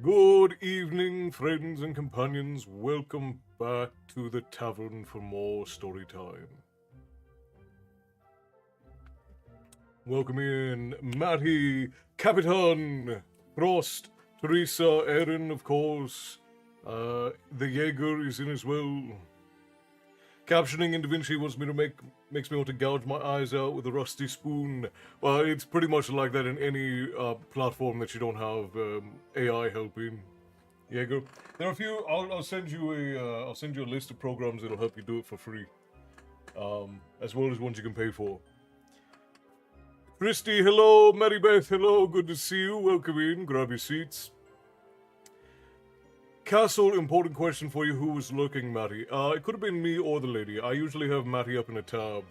Good evening, friends and companions. Welcome back to the tavern for more story time. Welcome in Matty, Capitan, Frost, Teresa, Erin, of course. The Jaeger is in as well. Captioning in DaVinci makes me want to gouge my eyes out with a rusty spoon. Well, it's pretty much like that in any platform that you don't have AI helping. Jaeger. There are a few. I'll send you a list of programs that'll help you do it for free, as well as ones you can pay for. Christy, hello. Mary Beth, hello. Good to see you. Welcome in. Grab your seats. Castle, important question for you. Who was looking, Matty? It could have been me or the lady. I usually have Matty up in a tab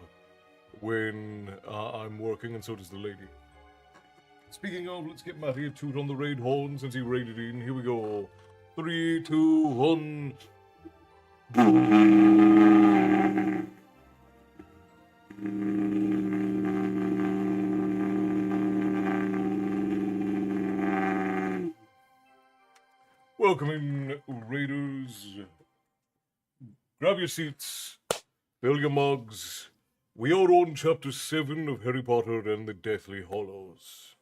when I'm working, and so does the lady. Speaking of, let's get Matty a toot on the raid horn since he raided in. Here we go. 3, 2, 1. Welcome in, Raiders. Grab your seats, fill your mugs. We are on Chapter 7 of Harry Potter and the Deathly Hallows.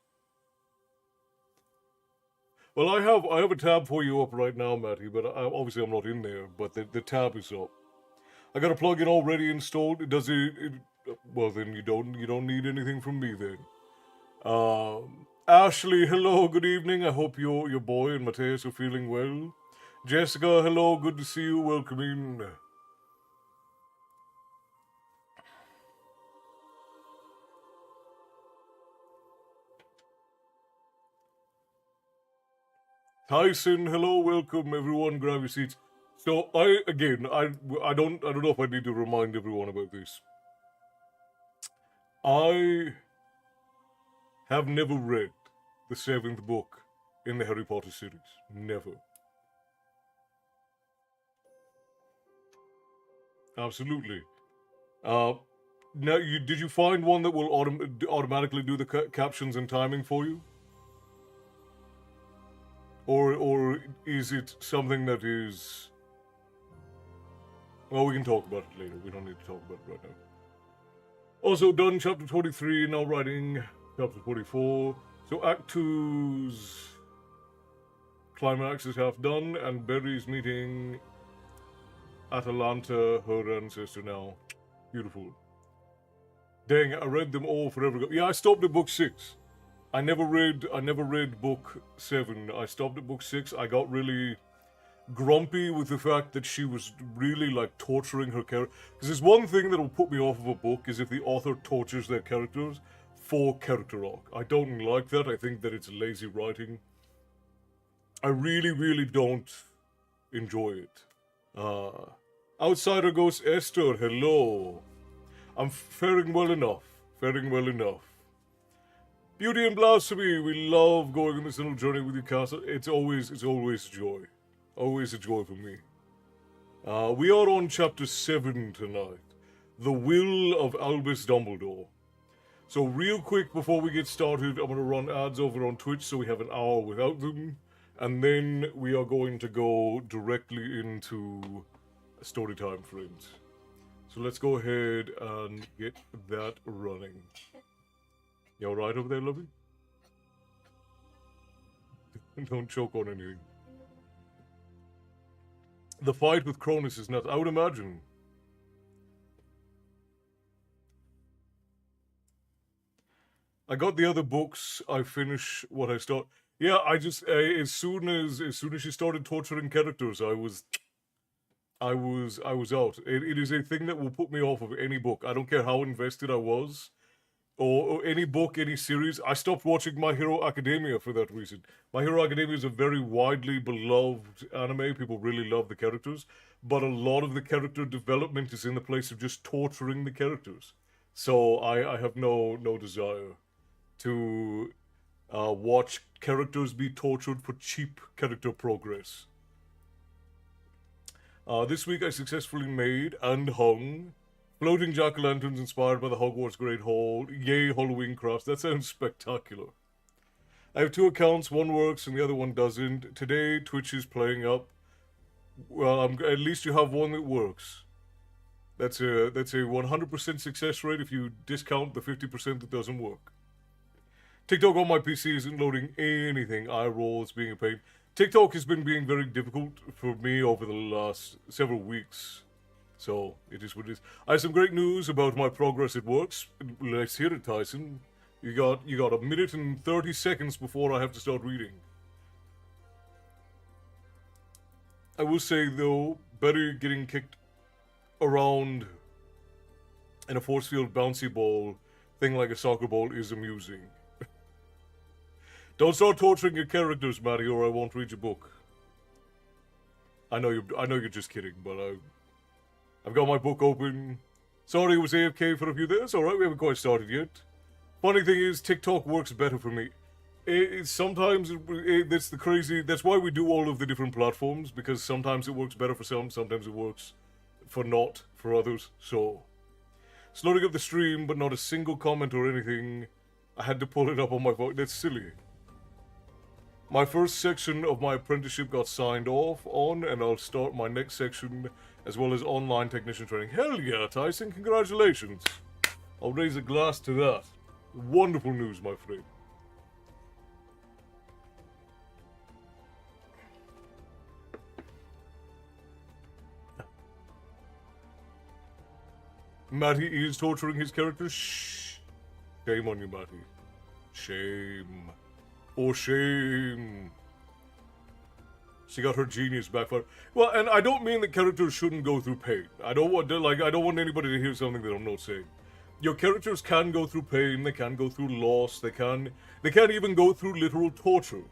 Well, I have a tab for you up right now, Matty, but obviously I'm not in there, but the tab is up. I got a plugin already installed. Does it? Well, then you don't need anything from me then. Ashley, hello, good evening. I hope your boy and Mateus are feeling well. Jessica, hello, good to see you. Welcome in. Tyson, hello, welcome everyone. Grab your seats. So I don't know if I need to remind everyone about this. I have never read the seventh book in the Harry Potter series. Never. Absolutely. Now, did you find one that will automatically do the captions and timing for you? Or is it something that is... Well, we can talk about it later. We don't need to talk about it right now. Also done chapter 23, now writing chapter 24. So Act 2's climax is half done, and Berry's meeting Atalanta, her ancestor now. Beautiful. Dang, I read them all forever ago. Yeah, I stopped at book 6. I never read book 7. I stopped at book 6. I got really grumpy with the fact that she was really like torturing her character. Because there's one thing that'll put me off of a book is if the author tortures their characters for character arc. I don't like that. I think that it's lazy writing. I really don't enjoy it. Outsider Ghost Esther, hello. I'm faring well enough. Beauty and Blasphemy, we love going on this little journey with you, Casa. It's always a joy. Always a joy for me. We are on chapter 7 tonight. The Will of Albus Dumbledore. So real quick before we get started, I'm going to run ads over on Twitch so we have an hour without them. And then we are going to go directly into story time, friends. So let's go ahead and get that running. You alright over there, lovey? Don't choke on anything. The fight with Cronus is nuts, I would imagine. I got the other books. I finish what I start. Yeah, I just as soon as she started torturing characters, I was out. It is a thing that will put me off of any book. I don't care how invested I was, or any book, any series. I stopped watching My Hero Academia for that reason. My Hero Academia is a very widely beloved anime. People really love the characters, but a lot of the character development is in the place of just torturing the characters. So I have no desire to watch characters be tortured for cheap character progress. This week I successfully made and hung floating jack-o'-lanterns inspired by the Hogwarts Great Hall. Yay, Halloween crafts. That sounds spectacular. I have two accounts. One works and the other one doesn't. Today, Twitch is playing up. Well, at least you have one that works. That's a 100% success rate if you discount the 50% that doesn't work. TikTok on my PC isn't loading anything. Eye roll, it's being a pain. TikTok has been being very difficult for me over the last several weeks. So, it is what it is. I have some great news about my progress at works. Let's hear it, Tyson. You got a minute and 30 seconds before I have to start reading. I will say, though, Betty getting kicked around in a force field bouncy ball thing like a soccer ball is amusing. Don't start torturing your characters, Matty, or I won't read your book. I know you're just kidding, but I've got my book open. Sorry, it was AFK for a few days. All right, we haven't quite started yet. Funny thing is, TikTok works better for me. Sometimes that's the crazy. That's why we do all of the different platforms, because sometimes it works better for some, sometimes it works for not for others. So, it's loading up the stream, but not a single comment or anything. I had to pull it up on my phone. That's silly. My first section of my apprenticeship got signed off on, and I'll start my next section as well as online technician training. Hell yeah, Tyson! Congratulations. I'll raise a glass to that. Wonderful news, my friend. Matty is torturing his characters. Shh. Shame on you, Matty. Shame. Oh, shame. She got her genius backfired. Well, and I don't mean that characters shouldn't go through pain. I don't want anybody to hear something that I'm not saying. Your characters can go through pain, they can go through loss, they can even go through literal torture.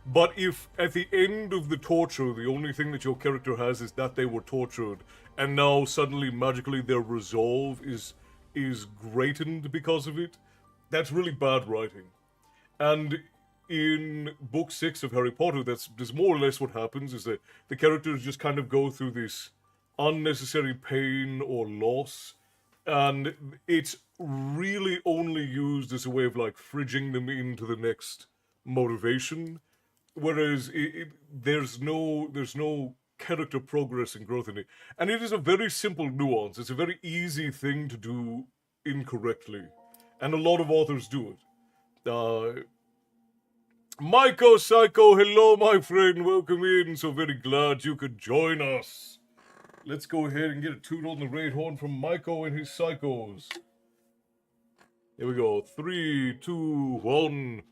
But if at the end of the torture, the only thing that your character has is that they were tortured, and now suddenly magically their resolve is greatened because of it, that's really bad writing. And in book 6 of Harry Potter, that's more or less what happens, is that the characters just kind of go through this unnecessary pain or loss, and it's really only used as a way of like fridging them into the next motivation, whereas there's no character progress and growth in it. And it is a very simple nuance. It's a very easy thing to do incorrectly, and a lot of authors do it. Maiko Psycho, hello my friend, welcome in. So very glad you could join us. Let's go ahead and get a toot on the raid horn from Maiko and his psychos. Here we go. 3, 2, 1.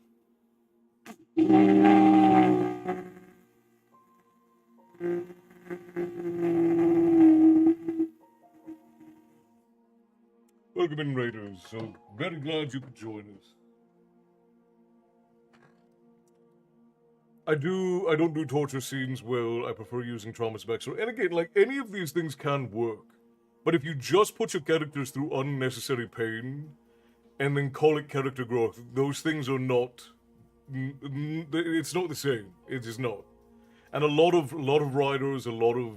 Welcome in, Raiders. So very glad you could join us. I don't do torture scenes well. I prefer using trauma specs. And again, like, any of these things can work. But if you just put your characters through unnecessary pain and then call it character growth, those things are not... It's not the same. It is not. And a lot of writers, a lot of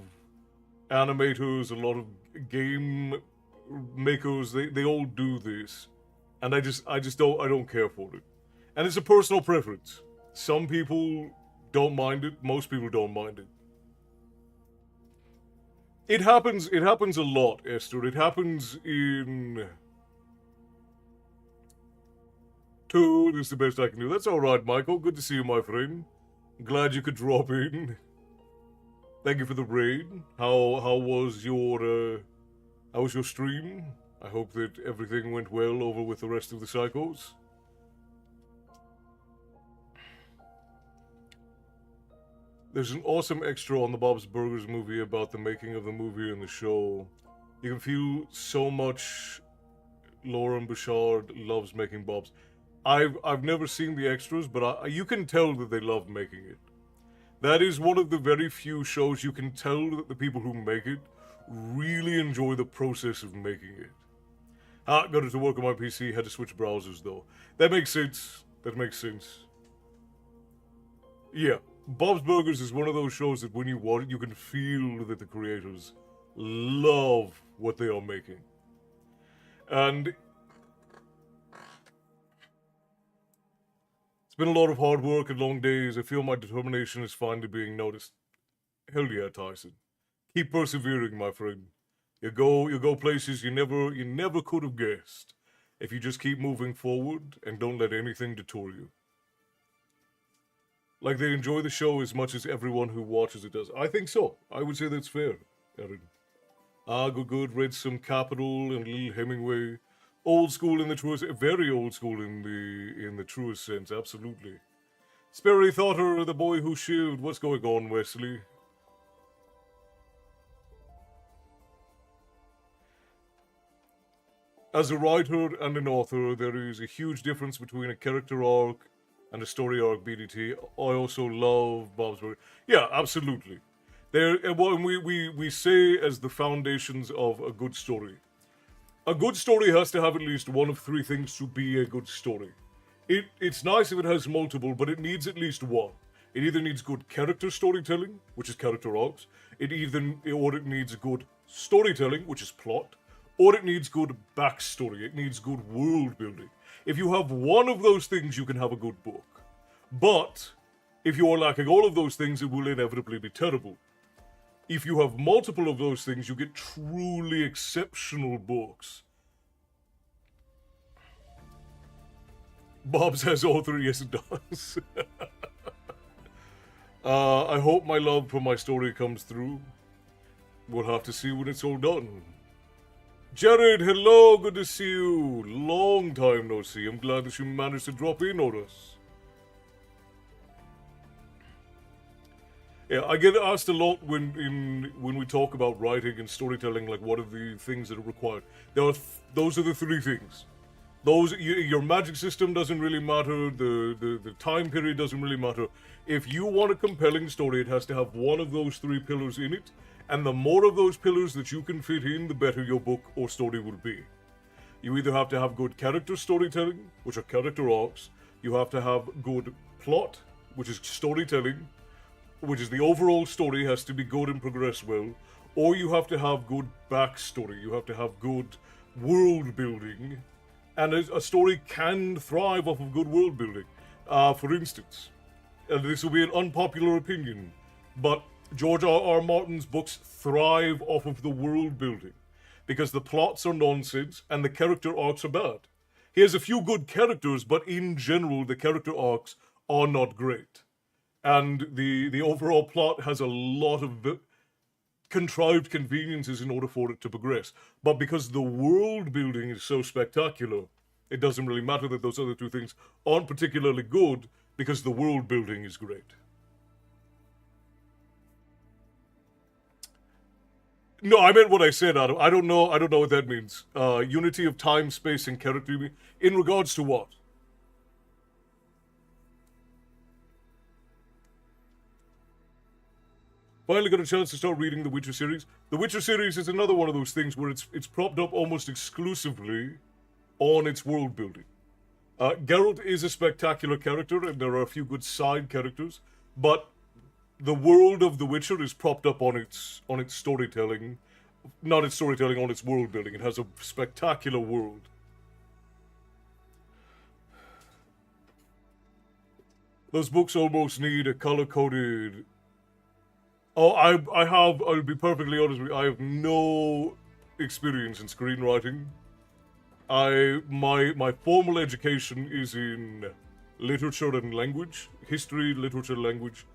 animators, a lot of game makers, they all do this. And I don't care for it. And it's a personal preference. Some people don't mind it. Most people don't mind it. It happens a lot, Esther. It happens in... 2, this is the best I can do. That's alright, Michael. Good to see you, my friend. Glad you could drop in. Thank you for the raid. How was your stream? I hope that everything went well over with the rest of the psychos. There's an awesome extra on the Bob's Burgers movie about the making of the movie and the show. You can feel so much Lauren Bouchard loves making Bob's. I've never seen the extras, but you can tell that they love making it. That is one of the very few shows you can tell that the people who make it really enjoy the process of making it. Got it to work on my PC, had to switch browsers though. That makes sense. That makes sense. Yeah. Bob's Burgers is one of those shows that when you watch it, you can feel that the creators love what they are making. And it's been a lot of hard work and long days. I feel my determination is finally being noticed. Hell yeah, Tyson. Keep persevering, my friend. You go places you never could have guessed. If you just keep moving forward and don't let anything deter you. Like they enjoy the show as much as everyone who watches it does. I think so. I would say that's fair, Erin. Ah, good. Read some Capital and a little Hemingway. Old school in the truest, very old school in the truest sense. Absolutely. Sperry Thotter, the boy who shivved. What's going on, Wesley? As a writer and an author, there is a huge difference between a character arc and a story arc. BDT. I also love Bob's Burger. Yeah, absolutely. There, well, we say as the foundations of a good story. A good story has to have at least one of three things to be a good story. It's nice if it has multiple, but it needs at least one. It either needs good character storytelling, which is character arcs. Or it needs good storytelling, which is plot, or it needs good backstory. It needs good world building. If you have one of those things, you can have a good book. But if you are lacking all of those things, it will inevitably be terrible. If you have multiple of those things, you get truly exceptional books. Bob says author, yes it does. I hope my love for my story comes through. We'll have to see when it's all done. Jared, hello, good to see you. Long time no see. I'm glad that you managed to drop in on us. Yeah, I get asked a lot when we talk about writing and storytelling, like what are the things that are required. Those are the three things. Your magic system doesn't really matter. The time period doesn't really matter. If you want a compelling story, it has to have one of those three pillars in it. And the more of those pillars that you can fit in, the better your book or story will be. You either have to have good character storytelling, which are character arcs. You have to have good plot, which is storytelling, which is the overall story has to be good and progress well. Or you have to have good backstory. You have to have good world building. And a story can thrive off of good world building. For instance, and this will be an unpopular opinion, but George R.R. Martin's books thrive off of the world building because the plots are nonsense and the character arcs are bad. He has a few good characters, but in general, the character arcs are not great. And the overall plot has a lot of contrived conveniences in order for it to progress. But because the world building is so spectacular, it doesn't really matter that those other two things aren't particularly good because the world building is great. No, I meant what I said, Adam. I don't know what that means. Unity of time, space, and character. In regards to what? Finally got a chance to start reading the Witcher series. The Witcher series is another one of those things where it's propped up almost exclusively on its world building. Geralt is a spectacular character, and there are a few good side characters, but the world of The Witcher is propped up on its storytelling. Not its storytelling, on its world building. It has a spectacular world. Those books almost need a color-coded... Oh, I'll be perfectly honest with you, I have no experience in screenwriting. My formal education is in literature and language, history, literature, language,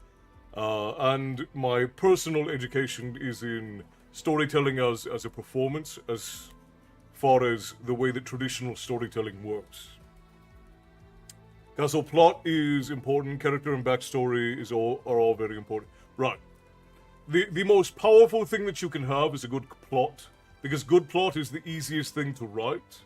and my personal education is in storytelling as a performance, as far as the way that traditional storytelling works. So plot is important, character and backstory are all very important. Right. The most powerful thing that you can have is a good plot, because good plot is the easiest thing to write,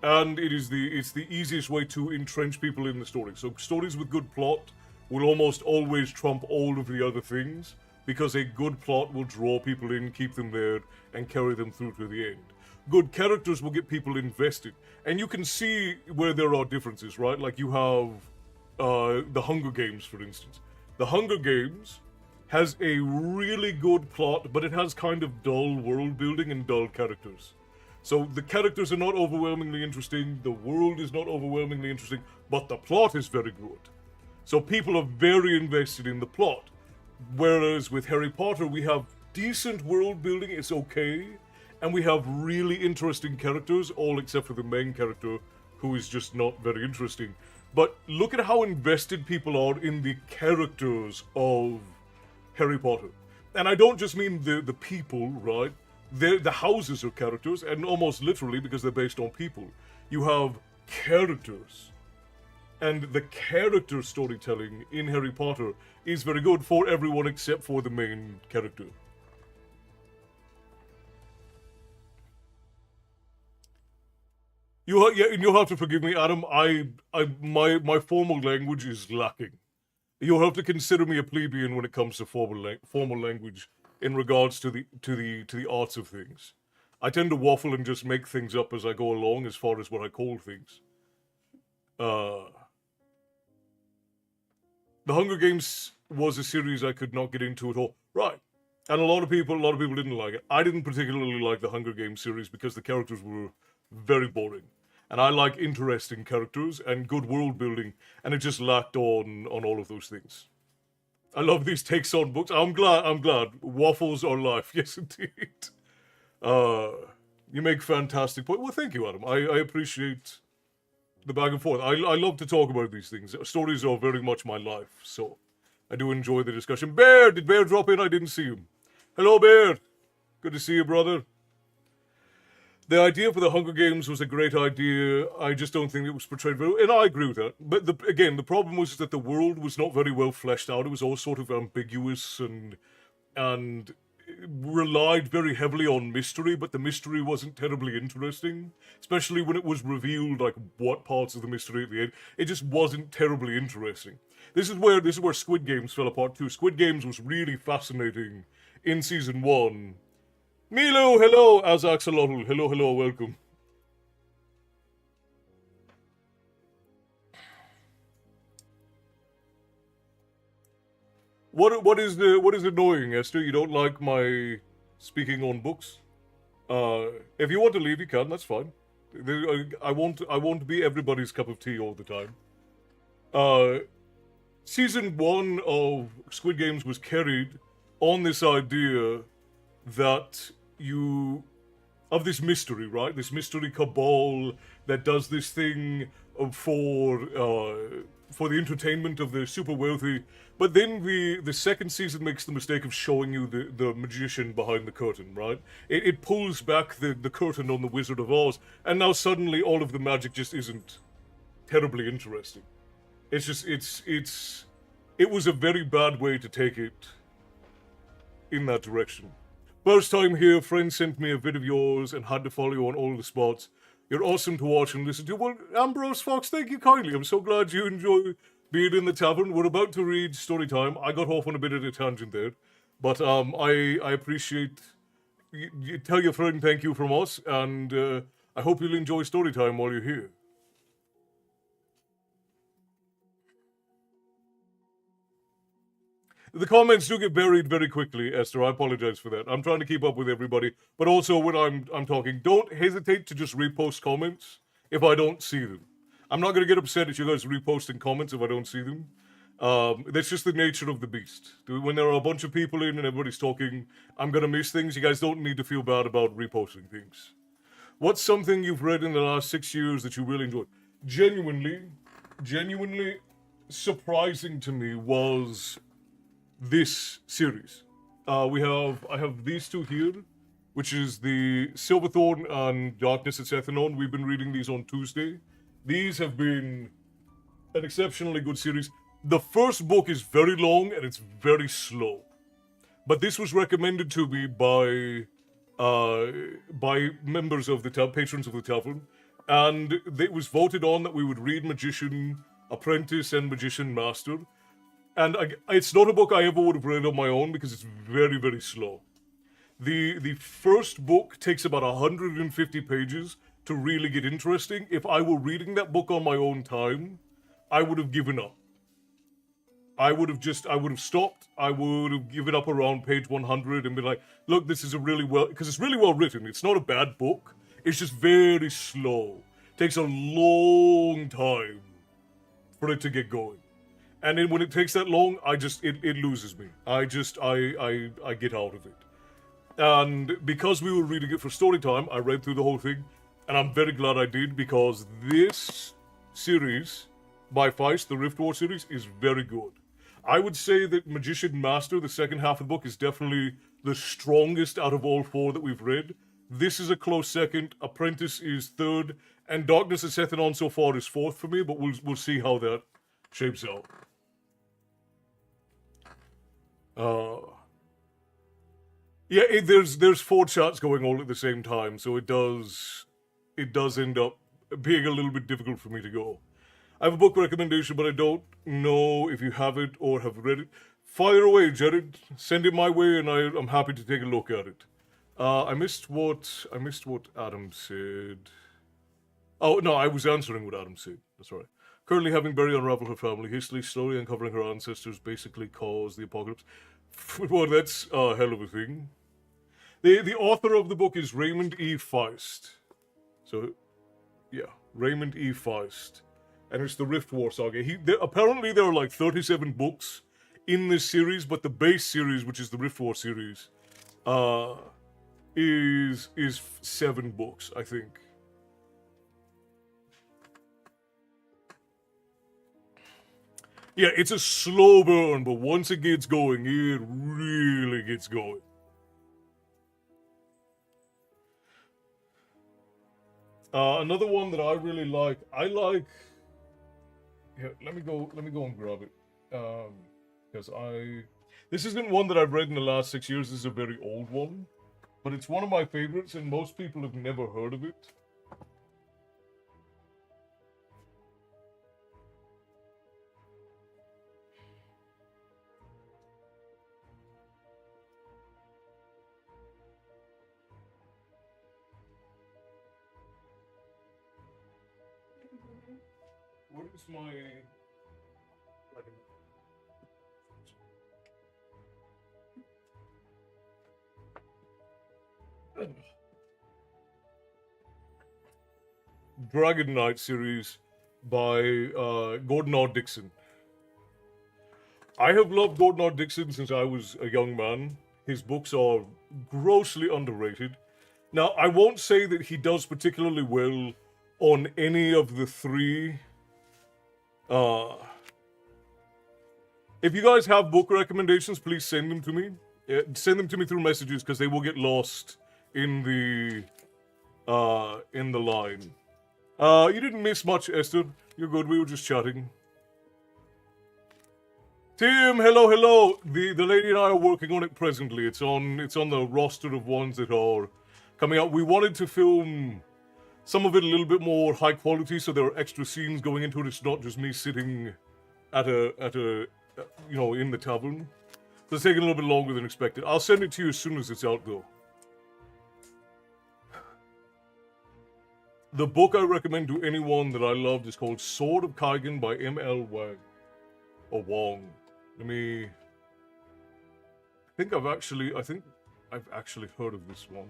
and it's the easiest way to entrench people in the story. So stories with good plot will almost always trump all of the other things, because a good plot will draw people in, keep them there, and carry them through to the end. Good characters will get people invested, and you can see where there are differences, right? Like you have the Hunger Games, for instance. The Hunger Games has a really good plot, but it has kind of dull world building and dull characters. So the characters are not overwhelmingly interesting, the world is not overwhelmingly interesting, but the plot is very good. So people are very invested in the plot. Whereas with Harry Potter, we have decent world building, it's okay, and we have really interesting characters, all except for the main character, who is just not very interesting. But look at how invested people are in the characters of Harry Potter. And I don't just mean the people, right? The houses are characters, and almost literally, because they're based on people. You have characters. And the character storytelling in Harry Potter is very good for everyone except for the main character. You'll have to forgive me, Adam. My formal language is lacking. You'll have to consider me a plebeian when it comes to formal language in regards to the arts of things. I tend to waffle and just make things up as I go along, as far as what I call things. The Hunger Games was a series I could not get into at all. Right. And a lot of people didn't like it. I didn't particularly like the Hunger Games series because the characters were very boring. And I like interesting characters and good world building, and it just lacked on all of those things. I love these takes on books. I'm glad. Waffles are life. Yes, indeed. You make fantastic points. Well, thank you, Adam. I appreciate the back and forth. I love to talk about these things. Stories are very much my life, so I do enjoy the discussion. Bear! Did Bear drop in? I didn't see him. Hello, Bear! Good to see you, brother. The idea for the Hunger Games was a great idea. I just don't think it was portrayed very well. And I agree with that. But again, the problem was that the world was not very well fleshed out. It was all sort of ambiguous and relied very heavily on mystery, but the mystery wasn't terribly interesting. Especially when it was revealed, like, what parts of the mystery at the end. It just wasn't terribly interesting. This is where Squid Games fell apart too. Squid Games was really fascinating in season 1. Milo, hello, Azaxolotl, hello, welcome. What is annoying, Esther? You don't like my speaking on books? If you want to leave, you can. That's fine. I won't be everybody's cup of tea all the time. Season 1 of Squid Games was carried on this idea that of this mystery, right? This mystery cabal that does this thing for the entertainment of the super wealthy. But then the second season makes the mistake of showing you the magician behind the curtain, right? It pulls back the curtain on the Wizard of Oz, and now suddenly all of the magic just isn't terribly interesting. It's just it was a very bad way to take it in that direction. First time here, friend sent me a vid of yours and had to follow you on all the spots. You're awesome to watch and listen to. Well, Ambrose Fox, thank you kindly. I'm so glad you enjoy being in the tavern. We're about to read Storytime. I got off on a bit of a tangent there, but I appreciate you tell your friend thank you from us, and I hope you'll enjoy Storytime while you're here. The comments do get buried very quickly, Esther. I apologize for that. I'm trying to keep up with everybody, but also when I'm talking, don't hesitate to just repost comments if I don't see them. I'm not going to get upset at you guys reposting comments if I don't see them. That's just the nature of the beast. When there are a bunch of people in and everybody's talking, I'm going to miss things. You guys don't need to feel bad about reposting things. What's something you've read in the last 6 years that you really enjoyed? Genuinely surprising to me was this series. I have these two here, which is the Silverthorn and Darkness at Sethanon. We've been reading these on Tuesday. These have been an exceptionally good series. The first book is very long and it's very slow, but this was recommended to me by members of the patrons of the tavern, and it was voted on that we would read Magician Apprentice and Magician Master. And it's not a book I ever would have read on my own because it's very, very slow. The first book takes about 150 pages to really get interesting. If I were reading that book on my own time, I would have given up. I would have stopped. I would have given up around page 100 and been like, look, this is because it's really well written. It's not a bad book. It's just very slow. It takes a long time for it to get going. And then when it takes that long, it loses me. I get out of it. And because we were reading it for story time, I read through the whole thing, and I'm very glad I did because this series by Feist, the Rift War series, is very good. I would say that Magician Master, the second half of the book, is definitely the strongest out of all four that we've read. This is a close second. Apprentice is third, and Darkness and Sethanon so far is fourth for me. But we'll see how that shapes out. Yeah, there's four chats going all at the same time, so it does end up being a little bit difficult for me to go. I have a book recommendation, but I don't know if you have it or have read it. Fire away, Jared. Send it my way, and I'm happy to take a look at it. I missed what Adam said. Oh no, I was answering what Adam said. That's right. Currently having Berry unravel her family history, slowly uncovering her ancestors basically caused the apocalypse. Well, that's a hell of a thing. The author of the book is Raymond E. Feist. So, yeah, Raymond E. Feist. And it's the Rift War saga. Apparently there are like 37 books in this series, but the base series, which is the Rift War series, is 7 books, I think. Yeah, it's a slow burn, but once it gets going, it really gets going. Another one that I really like. Here, let me go and grab it. Because this isn't one that I've read in the last 6 years. This is a very old one, but it's one of my favorites, and most people have never heard of it. What is my... Dragon Knight series by Gordon R. Dixon. I have loved Gordon R. Dixon since I was a young man. His books are grossly underrated. Now, I won't say that he does particularly well on any of the 3. If you guys have book recommendations, please send them to me. Send them to me through messages because they will get lost in the line. You didn't miss much, Esther. You're good. We were just chatting. Tim, hello. The lady and I are working on it presently. It's on the roster of ones that are coming out. We wanted to film some of it a little bit more high quality, so there are extra scenes going into it. It's not just me sitting at a in the tavern. So it's taking a little bit longer than expected. I'll send it to you as soon as it's out, though. The book I recommend to anyone that I loved is called Sword of Kaigan by M.L. Wang. Or Wong. I think I've actually heard of this one.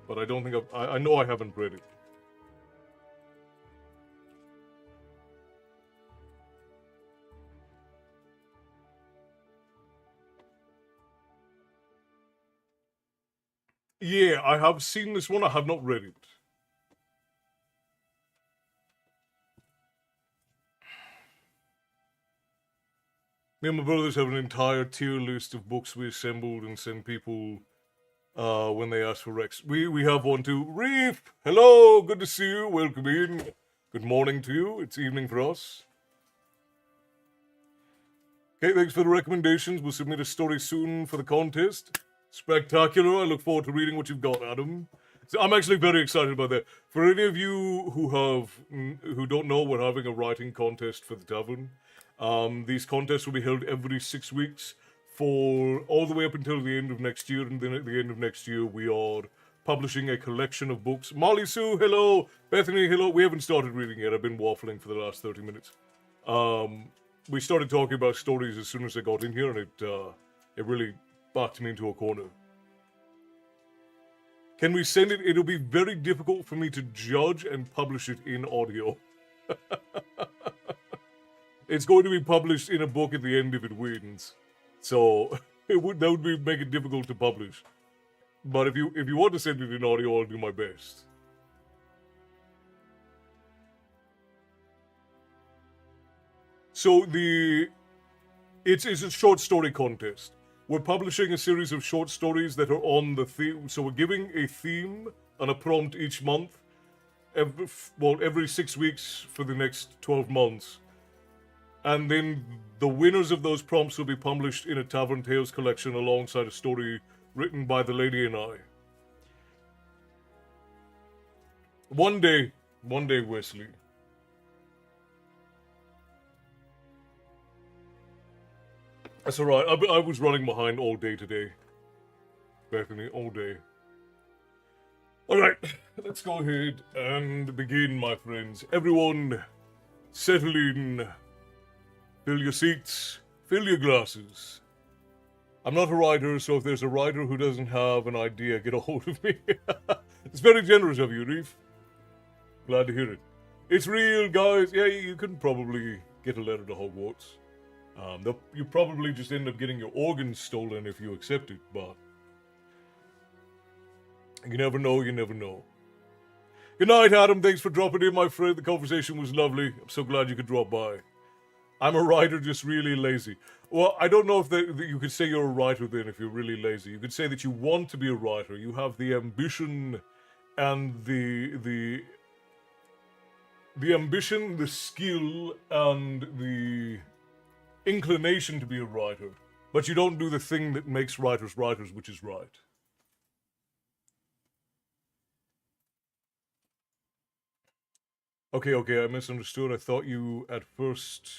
But I don't think I know I haven't read it. Yeah, I have seen this one. I have not read it. Me and my brothers have an entire tier list of books we assembled and send people when they ask for Rex. We have one too. Reef! Hello! Good to see you. Welcome in. Good morning to you. It's evening for us. Okay, thanks for the recommendations. We'll submit a story soon for the contest. Spectacular. I look forward to reading what you've got, Adam. So I'm actually very excited about that. For any of you who don't know, we're having a writing contest for the tavern. These contests will be held every 6 weeks for all the way up until the end of next year, and then at the end of next year we are publishing a collection of books. Molly Sue, hello. Bethany, hello. We haven't started reading yet. I've been waffling for the last 30 minutes. We started talking about stories as soon as I got in here, and it really backed me into a corner. Can we send it? It'll be very difficult for me to judge and publish it in audio. It's going to be published in a book at the end if it wins. So that would make it difficult to publish. But if you want to send it in audio, I'll do my best. So it's a short story contest. We're publishing a series of short stories that are on the theme. So we're giving a theme and a prompt each month. Every 6 weeks for the next 12 months. And then the winners of those prompts will be published in a Tavern Tales collection alongside a story written by the lady and I. One day, Wesley. That's alright. I was running behind all day today. Bethany, all day. Alright, let's go ahead and begin, my friends. Everyone, settle in. Fill your seats. Fill your glasses. I'm not a writer, so if there's a writer who doesn't have an idea, get a hold of me. It's very generous of you, Reef. Glad to hear it. It's real, guys. Yeah, you can probably get a letter to Hogwarts. You probably just end up getting your organs stolen if you accept it, but you never know, you never know. Good night, Adam. Thanks for dropping in, my friend. The conversation was lovely. I'm so glad you could drop by. I'm a writer, just really lazy. Well, I don't know if you could say you're a writer then if you're really lazy. You could say that you want to be a writer. You have the ambition and the ambition, the skill, and the inclination to be a writer. But you don't do the thing that makes writers writers, which is write. Okay, I misunderstood. I thought you at first...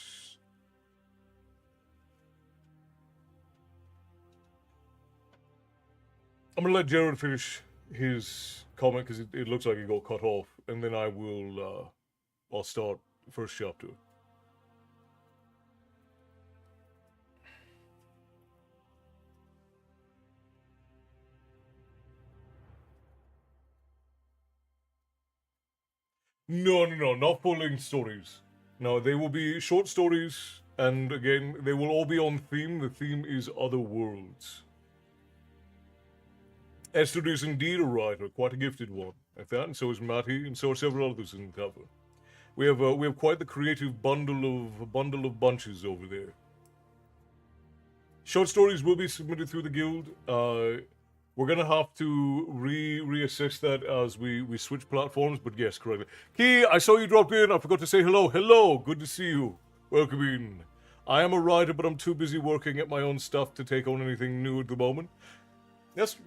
I'm gonna let Jared finish his comment because it looks like he got cut off, and then I'll start the first chapter. No, not full-length stories. No, they will be short stories, and again, they will all be on theme. The theme is other worlds. Esther is indeed a writer, quite a gifted one at that, and so is Matty, and so are several others in the cover. We have quite the creative bundle of bunches over there. Short stories will be submitted through the guild. We're gonna have to reassess that as we switch platforms, but yes, correctly. Key, I saw you dropped in. I forgot to say hello. Hello, good to see you. Welcome in. I am a writer, but I'm too busy working at my own stuff to take on anything new at the moment. That's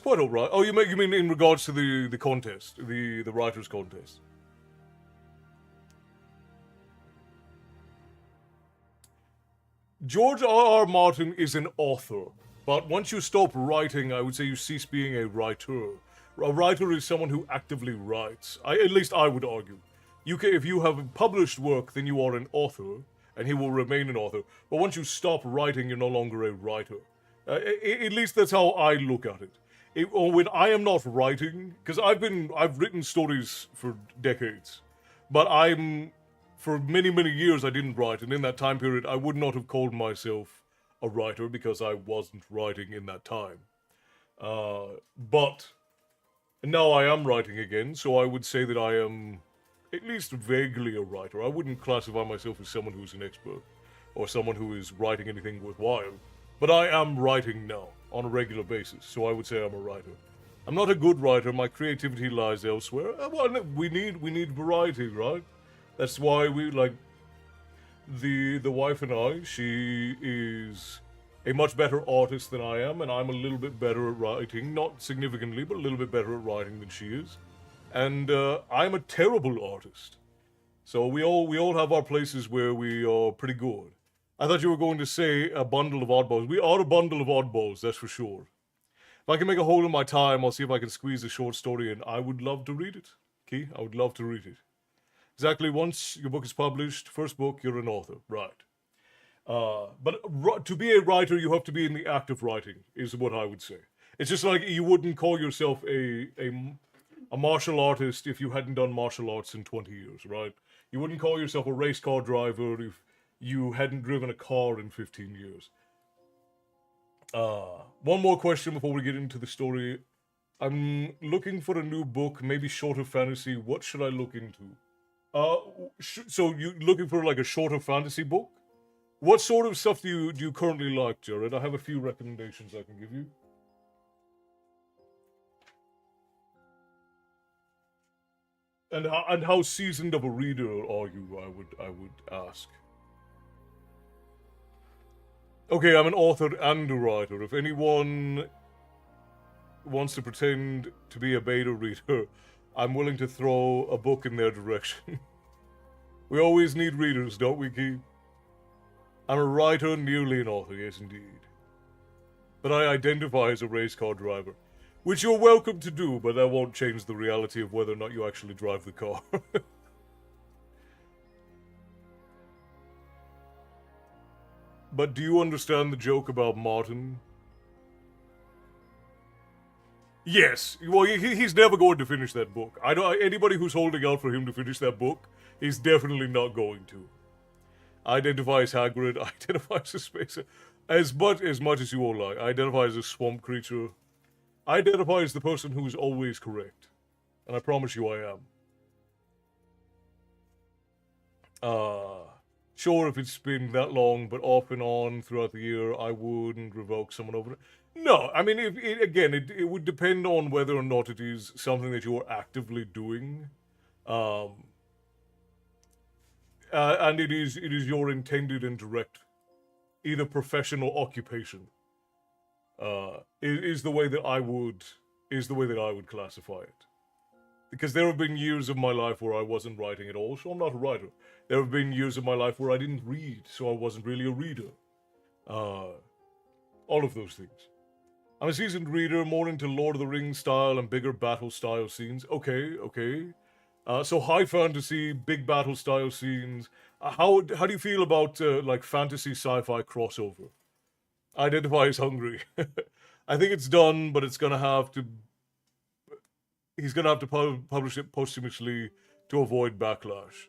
quite all right. Oh, you mean in regards to the contest, the writers' contest? George R.R. Martin is an author, but once you stop writing, I would say you cease being a writer. A writer is someone who actively writes. At least I would argue. If you have published work, then you are an author, and he will remain an author. But once you stop writing, you're no longer a writer. At least that's how I look at it. Or when I am not writing, because I've written stories for decades, but for many, many years I didn't write, and in that time period I would not have called myself a writer because I wasn't writing in that time. But now I am writing again, so I would say that I am at least vaguely a writer. I wouldn't classify myself as someone who's an expert or someone who is writing anything worthwhile. But I am writing now on a regular basis, so I would say I'm a writer. I'm not a good writer. My creativity lies elsewhere. Well, we need variety, right? That's why we like the wife and I. She is a much better artist than I am, and I'm a little bit better at writing. Not significantly, but a little bit better at writing than she is. And I'm a terrible artist. So we all have our places where we are pretty good. I thought you were going to say a bundle of oddballs. We are a bundle of oddballs, that's for sure. If I can make a hole in my time, I'll see if I can squeeze a short story in. I would love to read it. Key, I would love to read it. Exactly, once your book is published, first book, you're an author, right. But to be a writer, you have to be in the act of writing, is what I would say. It's just like you wouldn't call yourself a martial artist if you hadn't done martial arts in 20 years, right? You wouldn't call yourself a race car driver if you hadn't driven a car in 15 years. One more question before we get into the story. I'm looking for a new book, maybe shorter fantasy. What should I look into? Uh, so you looking for like a shorter fantasy book? What sort of stuff do you currently like, Jared? I have a few recommendations I can give you. And how seasoned of a reader are you? I would ask. Okay, I'm an author and a writer. If anyone wants to pretend to be a beta reader, I'm willing to throw a book in their direction. We always need readers, don't we, Key? I'm a writer, nearly an author, yes indeed. But I identify as a race car driver. Which you're welcome to do, but that won't change the reality of whether or not you actually drive the car. But do you understand the joke about Martin? Yes. Well, he's never going to finish that book. I don't. Anybody who's holding out for him to finish that book is definitely not going to. I identify as Hagrid. I identify as a spacer. As much as you all like. I identify as a swamp creature. I identify as the person who is always correct. And I promise you I am. Sure, if it's been that long, but off and on throughout the year, I wouldn't revoke someone over it. No, I mean, it would depend on whether or not it is something that you're actively doing. Um, and it is your intended and direct, either profession or occupation. Is the way that I would classify it. Because there have been years of my life where I wasn't writing at all, so I'm not a writer. There have been years of my life where I didn't read, so I wasn't really a reader. All of those things. I'm a seasoned reader, more into Lord of the Rings style and bigger battle style scenes. Okay. So high fantasy, big battle style scenes. How do you feel about like fantasy sci-fi crossover? Identify as hungry. I think it's done, but he's gonna have to publish it posthumously to avoid backlash.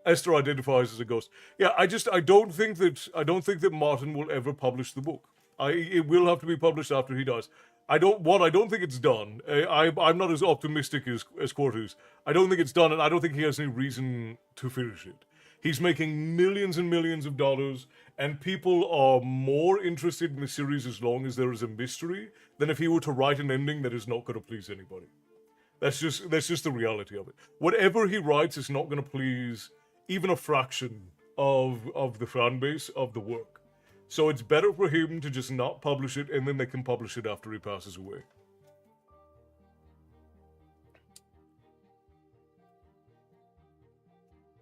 Esther identifies as a ghost. Yeah, I don't think that Martin will ever publish the book. It will have to be published after he dies. I don't think it's done. I'm not as optimistic as Court is. I don't think it's done, and I don't think he has any reason to finish it. He's making millions and millions of dollars, and people are more interested in the series as long as there is a mystery than if he were to write an ending that is not going to please anybody. That's just the reality of it. Whatever he writes is not going to please even a fraction of the fan base of the work. So it's better for him to just not publish it, and then they can publish it after he passes away.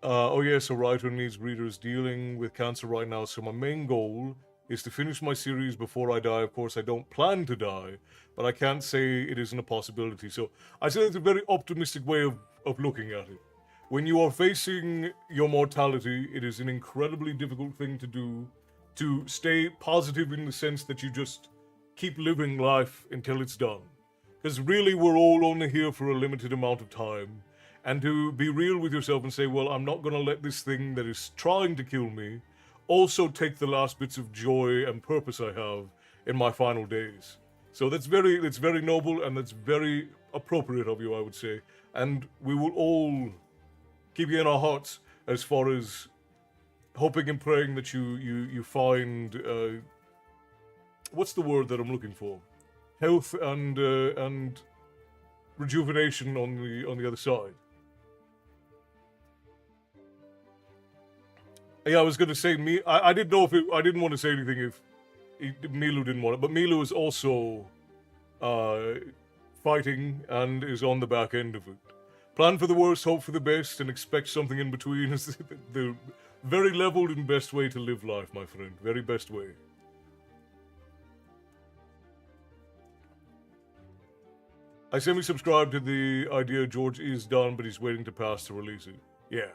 Oh yes, a writer needs readers dealing with cancer right now, so my main goal is to finish my series before I die. Of course, I don't plan to die, but I can't say it isn't a possibility. So I say it's a very optimistic way of looking at it. When you are facing your mortality, it is an incredibly difficult thing to do, to stay positive in the sense that you just keep living life until it's done. Because really, we're all only here for a limited amount of time. And to be real with yourself and say, well, I'm not going to let this thing that is trying to kill me also take the last bits of joy and purpose I have in my final days. So that's very noble, and that's very appropriate of you, I would say. And we will all keep you in our hearts as far as hoping and praying that you find what's the word that I'm looking for? Health and rejuvenation on the other side. Yeah, I was going to say I didn't know if I didn't want to say anything if Milu didn't want it, but Milu is also fighting and is on the back end of it. Plan for the worst, hope for the best, and expect something in between is the very leveled and best way to live life, my friend. Very best way. I semi-subscribe to the idea George is done, but he's waiting to pass to release it. Yeah.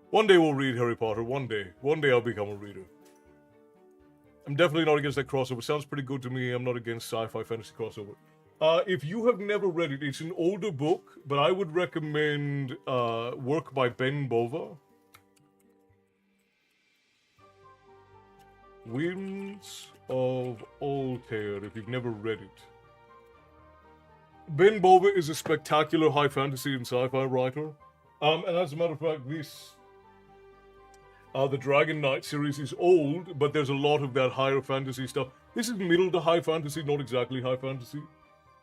One day we'll read Harry Potter. One day. One day I'll become a reader. I'm definitely not against that crossover. Sounds pretty good to me. I'm not against sci-fi fantasy crossover. If you have never read it, it's an older book, but I would recommend work by Ben Bova. Winds of Altair, if you've never read it. Ben Bova is a spectacular high fantasy and sci-fi writer. And as a matter of fact, the Dragon Knight series is old, but there's a lot of that higher fantasy stuff. This is middle to high fantasy, not exactly high fantasy.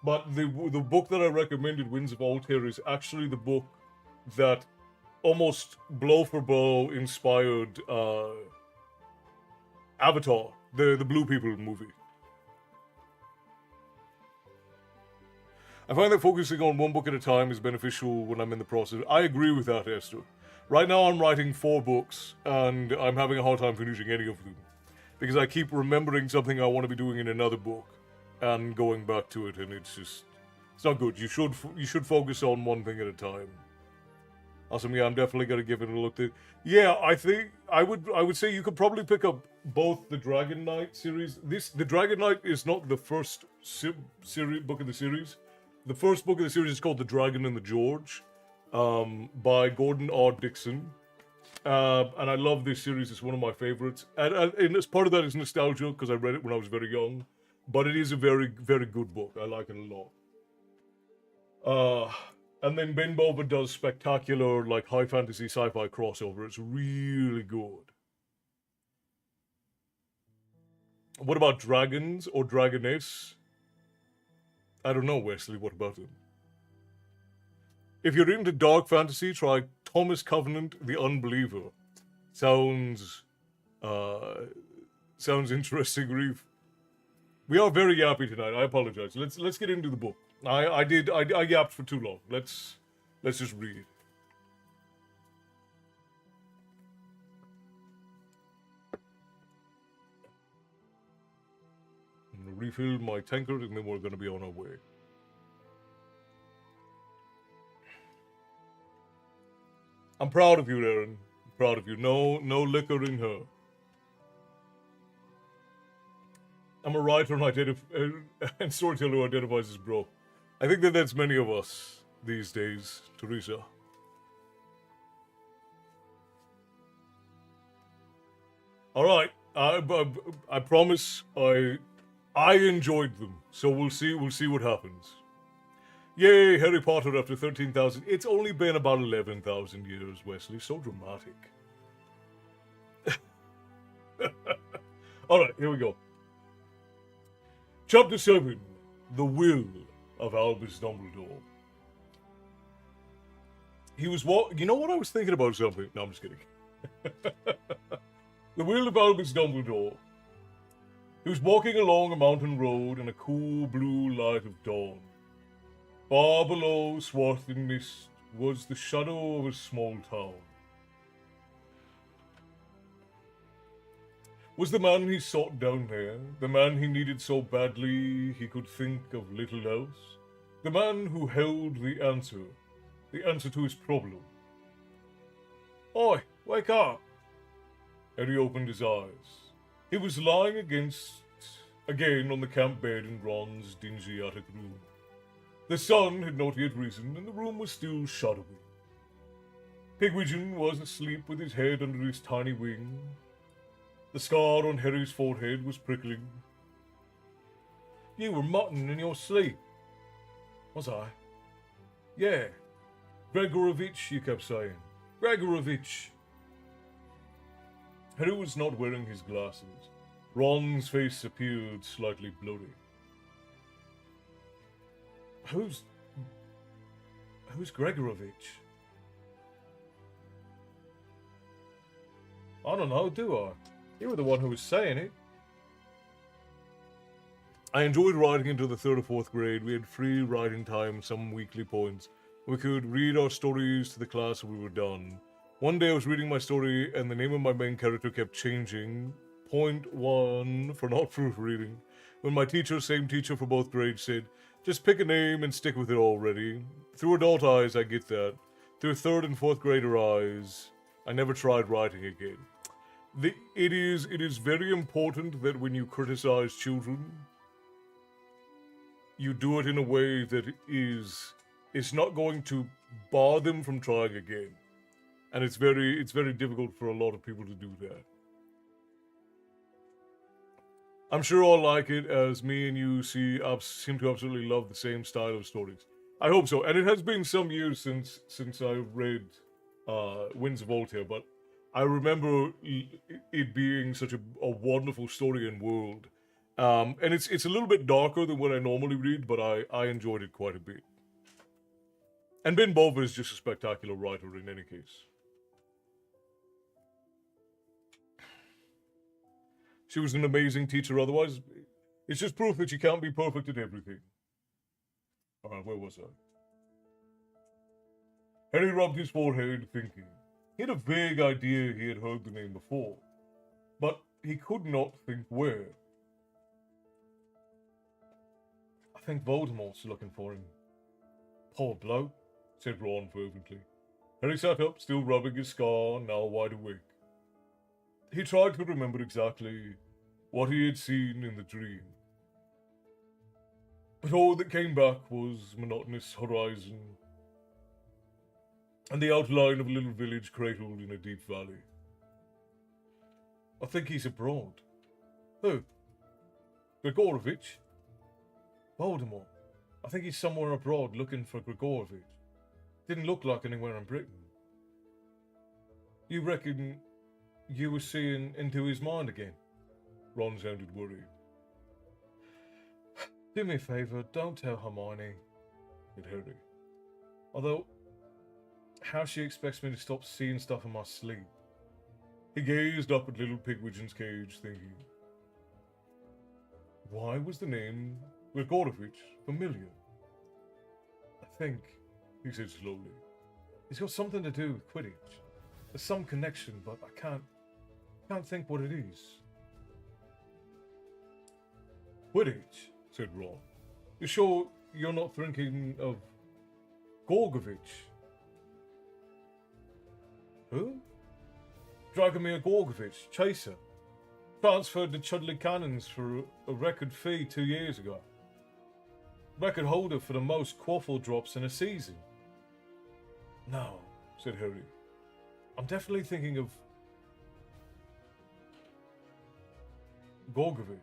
But the book that I recommended, Winds of Altair, is actually the book that almost blow for blow inspired Avatar, the Blue People movie. I find that focusing on one book at a time is beneficial when I'm in the process. I agree with that, Esther. Right now I'm writing 4 books, and I'm having a hard time finishing any of them. Because I keep remembering something I want to be doing in another book, and going back to it, and it's not good. You should focus on one thing at a time. Awesome, yeah, I'm definitely gonna give it a look. Yeah, I think I would say you could probably pick up both the Dragon Knight series. The Dragon Knight is not the first book of the series. The first book of the series is called The Dragon and the George, by Gordon R. Dixon. And I love this series. It's one of my favorites. And as part of that is nostalgia, because I read it when I was very young. But it is a very, very good book. I like it a lot. And then Ben Bova does spectacular, like, high fantasy sci-fi crossover. It's really good. What about dragons or dragoness? I don't know, Wesley. What about them? If you're into dark fantasy, try Thomas Covenant, The Unbeliever. Sounds interesting, Reef. We are very yappy tonight. I apologize. Let's get into the book. I yapped for too long. Let's just read. I'm gonna refill my tankard, and then we're gonna be on our way. I'm proud of you, Aaron. I'm proud of you. No liquor in her. I'm a writer and storyteller who identifies as broke. I think that's many of us these days, Teresa. All right, I promise I enjoyed them, so we'll see what happens. Yay, Harry Potter after 13,000. It's only been about 11,000 years, Wesley. So dramatic. All right, here we go. Chapter 7, The Will of Albus Dumbledore. He was You know what? I was thinking about something. No, I'm just kidding. The Will of Albus Dumbledore. He was walking along a mountain road in a cool blue light of dawn. Far below, swathed in mist, was the shadow of a small town. Was the man he sought down there, the man he needed so badly he could think of little else, the man who held the answer to his problem? Oi, wake up! Harry opened his eyes. He was lying again on the camp bed in Ron's dingy attic room. The sun had not yet risen, and the room was still shadowy. Pigwidgeon was asleep with his head under his tiny wing. The scar on Harry's forehead was prickling. You were mutton in your sleep. Was I? Yeah. Gregorovitch, you kept saying. Gregorovitch. Harry was not wearing his glasses. Ron's face appeared slightly bloated. Who's Gregorovitch? I don't know, do I? You were the one who was saying it. I enjoyed writing into the 3rd or 4th grade. We had free writing time, some weekly points. We could read our stories to the class when we were done. One day I was reading my story and the name of my main character kept changing. Point 1 for not proofreading. When my teacher, same teacher for both grades, said, just pick a name and stick with it already. Through adult eyes, I get that. Through 3rd and 4th grader eyes, I never tried writing again. It is very important that when you criticize children, you do it in a way that it's not going to bar them from trying again. And it's very difficult for a lot of people to do that. I'm sure I'll like it, as me and you seem to absolutely love the same style of stories. I hope so. And it has been some years since I read Winds of Voltaire, but I remember it being such a wonderful story and world. And it's a little bit darker than what I normally read, but I enjoyed it quite a bit. And Ben Bova is just a spectacular writer in any case. She was an amazing teacher otherwise. It's just proof that you can't be perfect at everything. Alright, where was I? Harry rubbed his forehead, thinking. He had a vague idea he had heard the name before, but he could not think where. I think Voldemort's looking for him. Poor bloke, said Ron fervently. Harry sat up, still rubbing his scar, now wide awake. He tried to remember exactly what he had seen in the dream. But all that came back was monotonous horizon and the outline of a little village cradled in a deep valley. I think he's abroad. Who? Grigorovich? Voldemort. I think he's somewhere abroad looking for Grigorovich. Didn't look like anywhere in Britain. You reckon you were seeing into his mind again? Ron sounded worried. Do me a favour, don't tell Hermione, said Harry. Although, how she expects me to stop seeing stuff in my sleep. He gazed up at little Pigwidgeon's cage, thinking, why was the name Grigorovich familiar? I think, he said slowly, it's got something to do with Quidditch. There's some connection, but I can't think what it is. Quidditch, said Ron. You sure you're not thinking of Gorgovich? Who? Dragomir Gorgovich, chaser. Transferred to Chudley Cannons for a record fee 2 years ago. Record holder for the most quaffle drops in a season. No, said Harry. I'm definitely thinking of Gorgovich.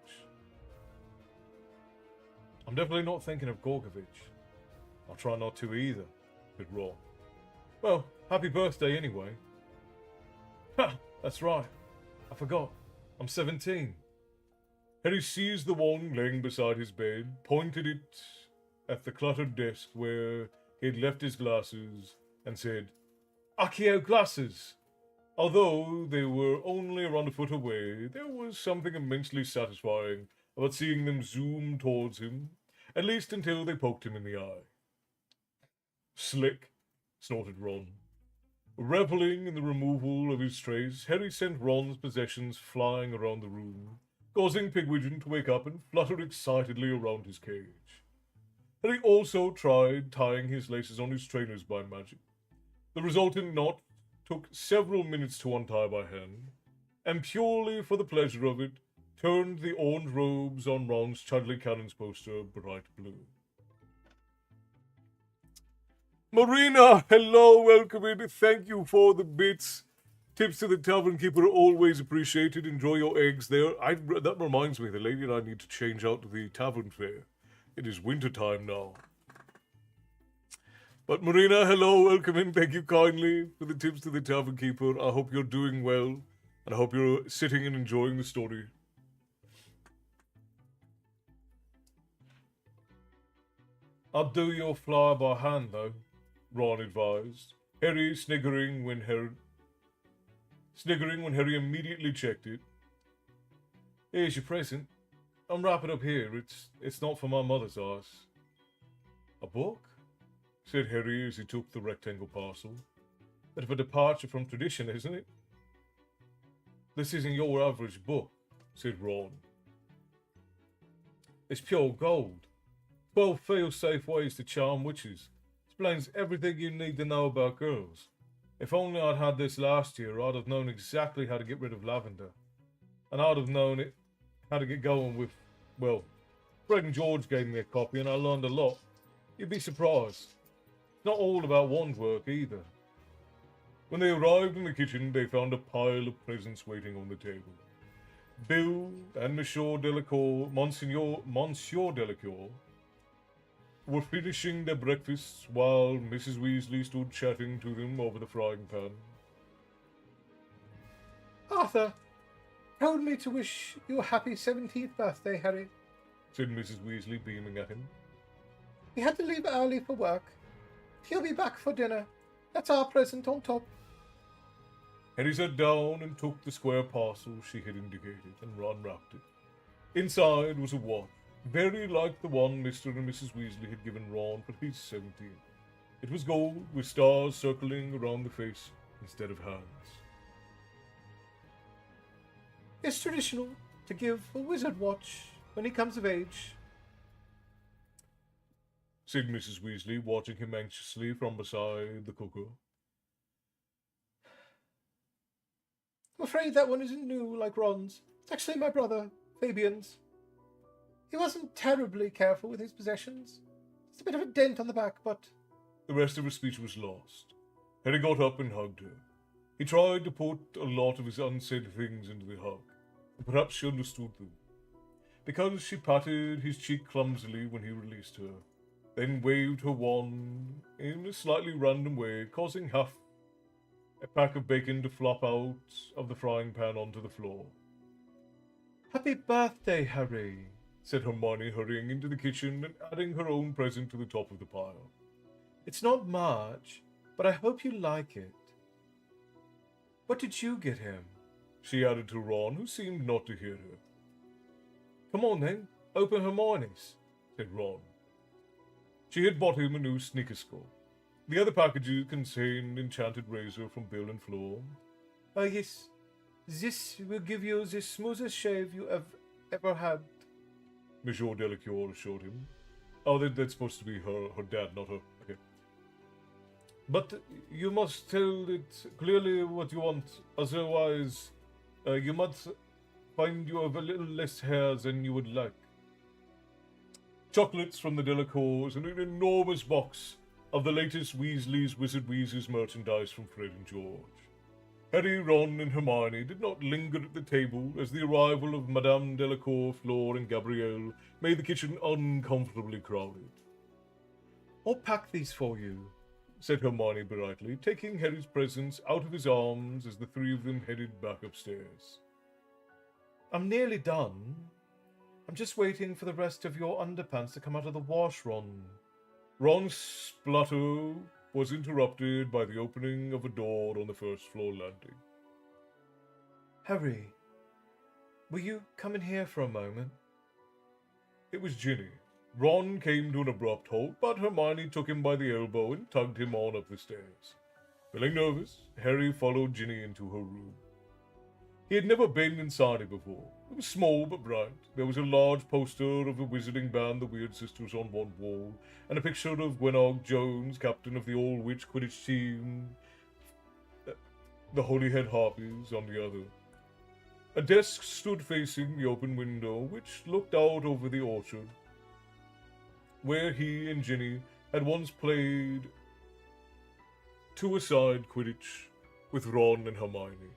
I'm definitely not thinking of Gorgovich. I'll try not to either, said Ron. Well, happy birthday anyway. Ha! That's right. I forgot. I'm 17. Harry seized the wand laying beside his bed, pointed it at the cluttered desk where he had left his glasses, and said, Accio glasses! Although they were only around a foot away, there was something immensely satisfying about seeing them zoom towards him, at least until they poked him in the eye. Slick, snorted Ron. Reveling in the removal of his trace, Harry sent Ron's possessions flying around the room, causing Pigwidgeon to wake up and flutter excitedly around his cage. Harry also tried tying his laces on his trainers by magic. The resultant knot took several minutes to untie by hand, and purely for the pleasure of it, turned the orange robes on Ron's Chudley Cannons poster bright blue. Marina, hello, welcome in. Thank you for the bits. Tips to the tavern keeper are always appreciated. Enjoy your eggs there. That reminds me, the lady and I need to change out the tavern fare. It is winter time now. But Marina, hello, welcome in. Thank you kindly for the tips to the tavern keeper. I hope you're doing well, and I hope you're sitting and enjoying the story. I'll do your flower by hand, though, Ron advised, Harry sniggering when Harry immediately checked it. Here's your present. Unwrap it up here. It's not for my mother's eyes. A book? Said Harry as he took the rectangle parcel. Bit of a departure from tradition, isn't it? This isn't your average book, said Ron. It's pure gold. 12 feel-safe ways to charm witches. Explains everything you need to know about girls. If only I'd had this last year, I'd have known exactly how to get rid of lavender. And I'd have known how to get going with, well, Fred and George gave me a copy and I learned a lot. You'd be surprised. It's not all about one's work either. When they arrived in the kitchen, they found a pile of presents waiting on the table. Bill and Monsieur Delacour, Monsieur Delacour, were finishing their breakfasts while Mrs. Weasley stood chatting to them over the frying pan. Arthur told me to wish you a happy 17th birthday, Harry, said Mrs. Weasley, beaming at him. We had to leave early for work. He'll be back for dinner. That's our present on top. Harry sat down and took the square parcel she had indicated and unwrapped it. Inside was a watch, very like the one Mr. and Mrs. Weasley had given Ron for his 17th. It was gold, with stars circling around the face instead of hands. It's traditional to give a wizard watch when he comes of age, said Mrs. Weasley, watching him anxiously from beside the cooker. I'm afraid that one isn't new like Ron's. It's actually my brother, Fabian's. He wasn't terribly careful with his possessions. It's a bit of a dent on the back, but... The rest of her speech was lost. Harry got up and hugged her. He tried to put a lot of his unsaid things into the hug, and perhaps she understood them. Because she patted his cheek clumsily when he released her, then waved her wand in a slightly random way, causing half a pack of bacon to flop out of the frying pan onto the floor. Happy birthday, Harry, said Hermione, hurrying into the kitchen and adding her own present to the top of the pile. It's not much, but I hope you like it. What did you get him? She added to Ron, who seemed not to hear her. Come on then, open Hermione's, said Ron. She had bought him a new sneaker score. The other packages contained enchanted razor from Bill and Fleur. Oh yes, this will give you the smoothest shave you have ever had, Monsieur Delacour assured him. Oh, that's supposed to be her dad, not her. Okay. But you must tell it clearly what you want, otherwise you might find you have a little less hair than you would like. Chocolates from the Delacours and an enormous box of the latest Weasley's Wizard Wheezes merchandise from Fred and George. Harry, Ron, and Hermione did not linger at the table as the arrival of Madame Delacour, Fleur, and Gabrielle made the kitchen uncomfortably crowded. I'll pack these for you, said Hermione brightly, taking Harry's presents out of his arms as the three of them headed back upstairs. I'm nearly done. I'm just waiting for the rest of your underpants to come out of the wash, Ron. Ron's splutter was interrupted by the opening of a door on the first floor landing. Harry, will you come in here for a moment? It was Ginny. Ron came to an abrupt halt, but Hermione took him by the elbow and tugged him on up the stairs. Feeling nervous, Harry followed Ginny into her room. He had never been inside it before. It was small but bright. There was a large poster of the wizarding band, the Weird Sisters, on one wall, and a picture of Gwenog Jones, captain of the All-Witch Quidditch team, the Holyhead Harpies, on the other. A desk stood facing the open window, which looked out over the orchard, where he and Ginny had once played two-a-side Quidditch with Ron and Hermione,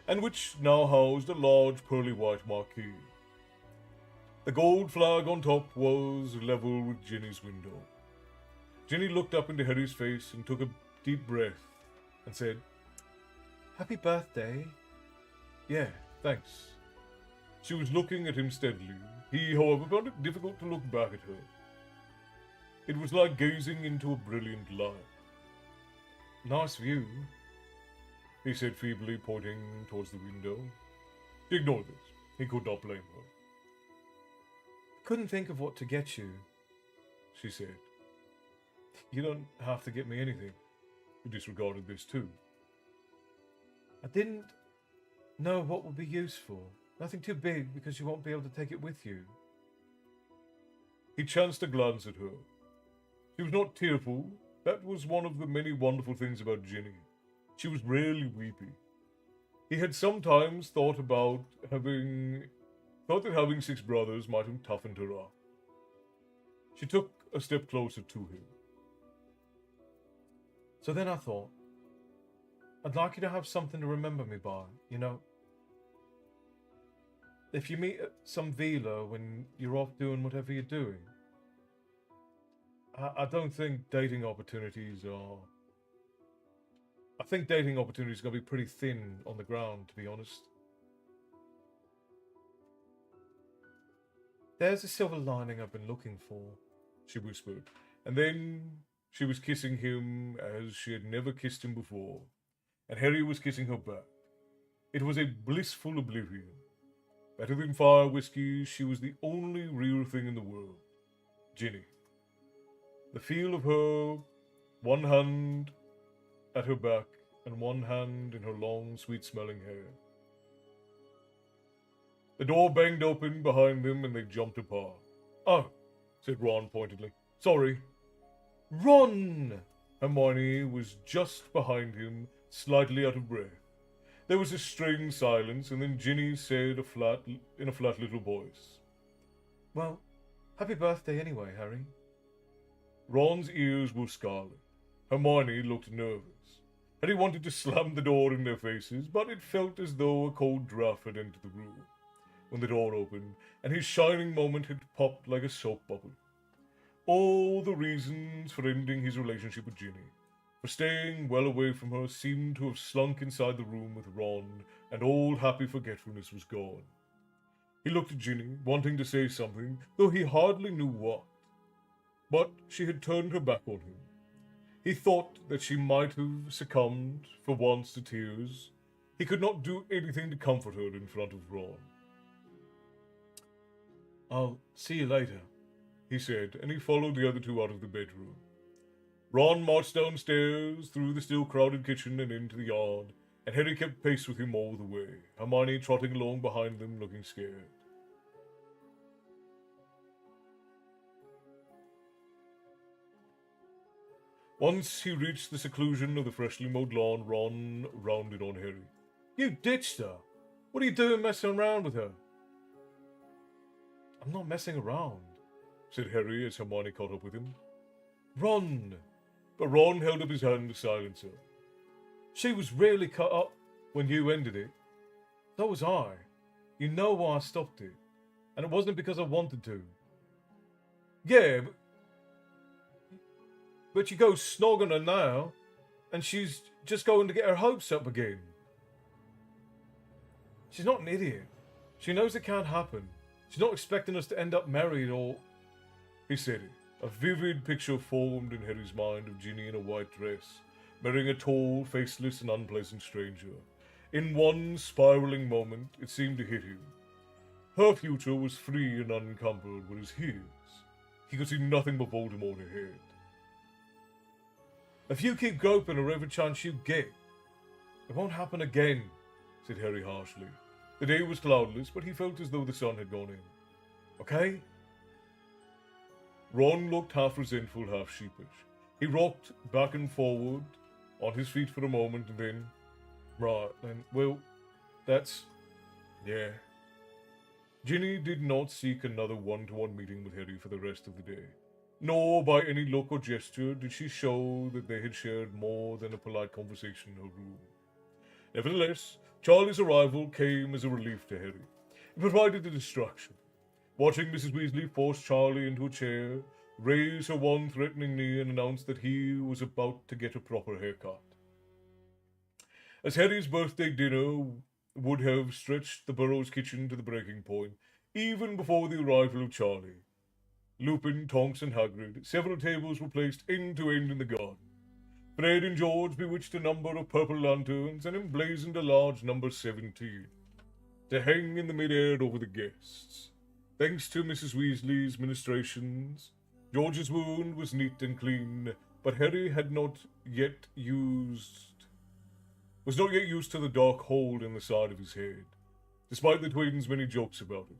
and which now housed a large pearly white marquee. The gold flag on top was level with Ginny's window. Ginny looked up into Harry's face and took a deep breath and said, Happy birthday. Yeah, thanks. She was looking at him steadily. He, however, found it difficult to look back at her. It was like gazing into a brilliant light. Nice view, he said feebly, pointing towards the window. She ignored this. He could not blame her. Couldn't think of what to get you, she said. You don't have to get me anything. He disregarded this too. I didn't know what would be useful. Nothing too big because you won't be able to take it with you. He chanced a glance at her. She was not tearful. That was one of the many wonderful things about Ginny. She was rarely weepy. He had sometimes thought about having thought that having 6 brothers might have toughened her up. She took a step closer to him. So then I thought, I'd like you to have something to remember me by, you know. If you meet some vila when you're off doing whatever you're doing, I don't think dating opportunities are... I think dating opportunities are going to be pretty thin on the ground, to be honest. There's a silver lining I've been looking for, she whispered. And then she was kissing him as she had never kissed him before, and Harry was kissing her back. It was a blissful oblivion. Better than fire whiskey, she was the only real thing in the world. Ginny. The feel of her, one hand at her back and one hand in her long, sweet-smelling hair. The door banged open behind them and they jumped apart. "Oh," said Ron pointedly. "Sorry." "Ron!" Hermione was just behind him, slightly out of breath. There was a strained silence, and then Ginny said in a flat little voice, "Well, happy birthday anyway, Harry." Ron's ears were scarlet. Hermione looked nervous. Harry wanted to slam the door in their faces, but it felt as though a cold draft had entered the room when the door opened, and his shining moment had popped like a soap bubble. All the reasons for ending his relationship with Ginny, for staying well away from her, seemed to have slunk inside the room with Ron, and all happy forgetfulness was gone. He looked at Ginny, wanting to say something, though he hardly knew what. But she had turned her back on him. He thought that she might have succumbed for once to tears. He could not do anything to comfort her in front of Ron. "I'll see you later," he said, and he followed the other two out of the bedroom. Ron marched downstairs, through the still crowded kitchen and into the yard, and Harry kept pace with him all the way, Hermione trotting along behind them, looking scared. Once he reached the seclusion of the freshly mowed lawn, Ron rounded on Harry. "You ditched her! What are you doing messing around with her?" "I'm not messing around," said Harry as Hermione caught up with him. "Ron!" But Ron held up his hand to silence her. "She was really cut up when you ended it. So was I. You know why I stopped it. And it wasn't because I wanted to." "Yeah, but you go snogging her now, and she's just going to get her hopes up again." "She's not an idiot. She knows it can't happen. She's not expecting us to end up married or..." He said it. A vivid picture formed in Harry's mind of Ginny in a white dress, marrying a tall, faceless, and unpleasant stranger. In one spiraling moment, it seemed to hit him. Her future was free and unencumbered, whereas his, he could see nothing but Voldemort ahead. "If you keep groping her every chance you get, it won't happen again," said Harry harshly. The day was cloudless, but he felt as though the sun had gone in. "Okay?" Ron looked half resentful, half sheepish. He rocked back and forward on his feet for a moment, and then, "Right, then, well, that's... yeah." Ginny did not seek another one-to-one meeting with Harry for the rest of the day. Nor by any look or gesture did she show that they had shared more than a polite conversation in her room. Nevertheless, Charlie's arrival came as a relief to Harry. It provided a distraction. Watching Mrs. Weasley force Charlie into a chair, raise her one threatening knee, and announce that he was about to get a proper haircut. As Harry's birthday dinner would have stretched the Burrows kitchen to the breaking point, even before the arrival of Charlie, Lupin, Tonks, and Hagrid, several tables were placed end to end in the garden. Fred and George bewitched a number of purple lanterns and emblazoned a large number 17 to hang in the mid-air over the guests. Thanks to Mrs. Weasley's ministrations, George's wound was neat and clean, but Harry was not yet used to the dark hole in the side of his head, despite the twins' many jokes about it.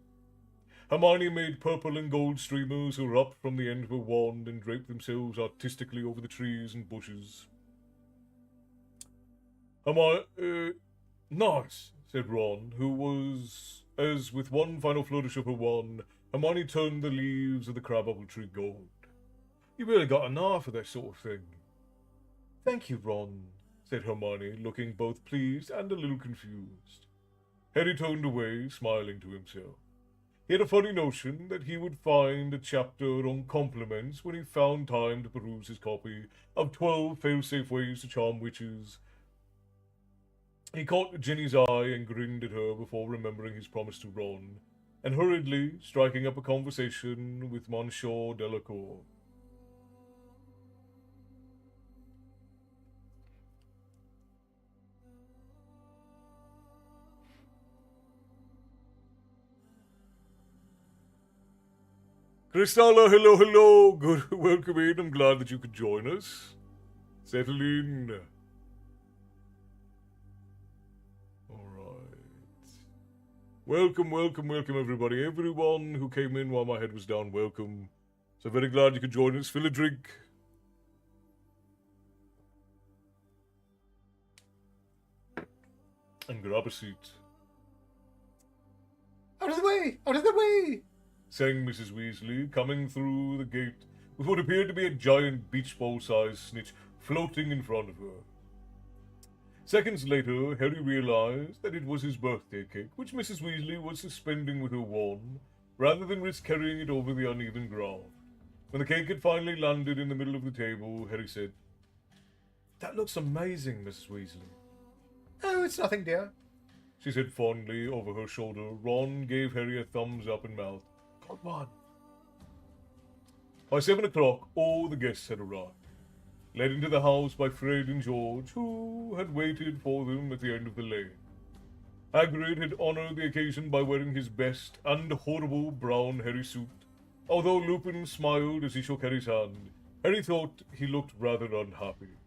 Hermione made purple and gold streamers erupt from the end of her wand and draped themselves artistically over the trees and bushes. "Nice," said Ron, who was as with one final flourish of her wand, Hermione turned the leaves of the crabapple tree gold. You really got an eye for that sort of thing. Thank you, Ron, said Hermione, looking both pleased and a little confused. Harry turned away, smiling to himself. He had a funny notion that he would find a chapter on compliments when he found time to peruse his copy of 12 Fail-Safe Ways to Charm Witches. He caught Ginny's eye and grinned at her before remembering his promise to Ron, and hurriedly striking up a conversation with Monsieur Delacour. Cristalla, hello, hello. Good, welcome in. I'm glad that you could join us. Settle in. All right. Welcome, welcome, welcome, everybody. Everyone who came in while my head was down, welcome. So very glad you could join us. Fill a drink. And grab a seat. Out of the way! Out of the way! Sang Mrs. Weasley, coming through the gate with what appeared to be a giant beach ball-sized snitch floating in front of her. Seconds later, Harry realized that it was his birthday cake, which Mrs. Weasley was suspending with her wand, rather than risk carrying it over the uneven ground. When the cake had finally landed in the middle of the table, Harry said, "That looks amazing, Mrs. Weasley." Oh, it's nothing, dear, she said fondly over her shoulder. Ron gave Harry a thumbs up and mouthed, "Come on." By 7 o'clock, all the guests had arrived, led into the house by Fred and George, who had waited for them at the end of the lane. Hagrid had honoured the occasion by wearing his best and horrible brown Harry suit. Although Lupin smiled as he shook Harry's hand, Harry thought he looked rather unhappy.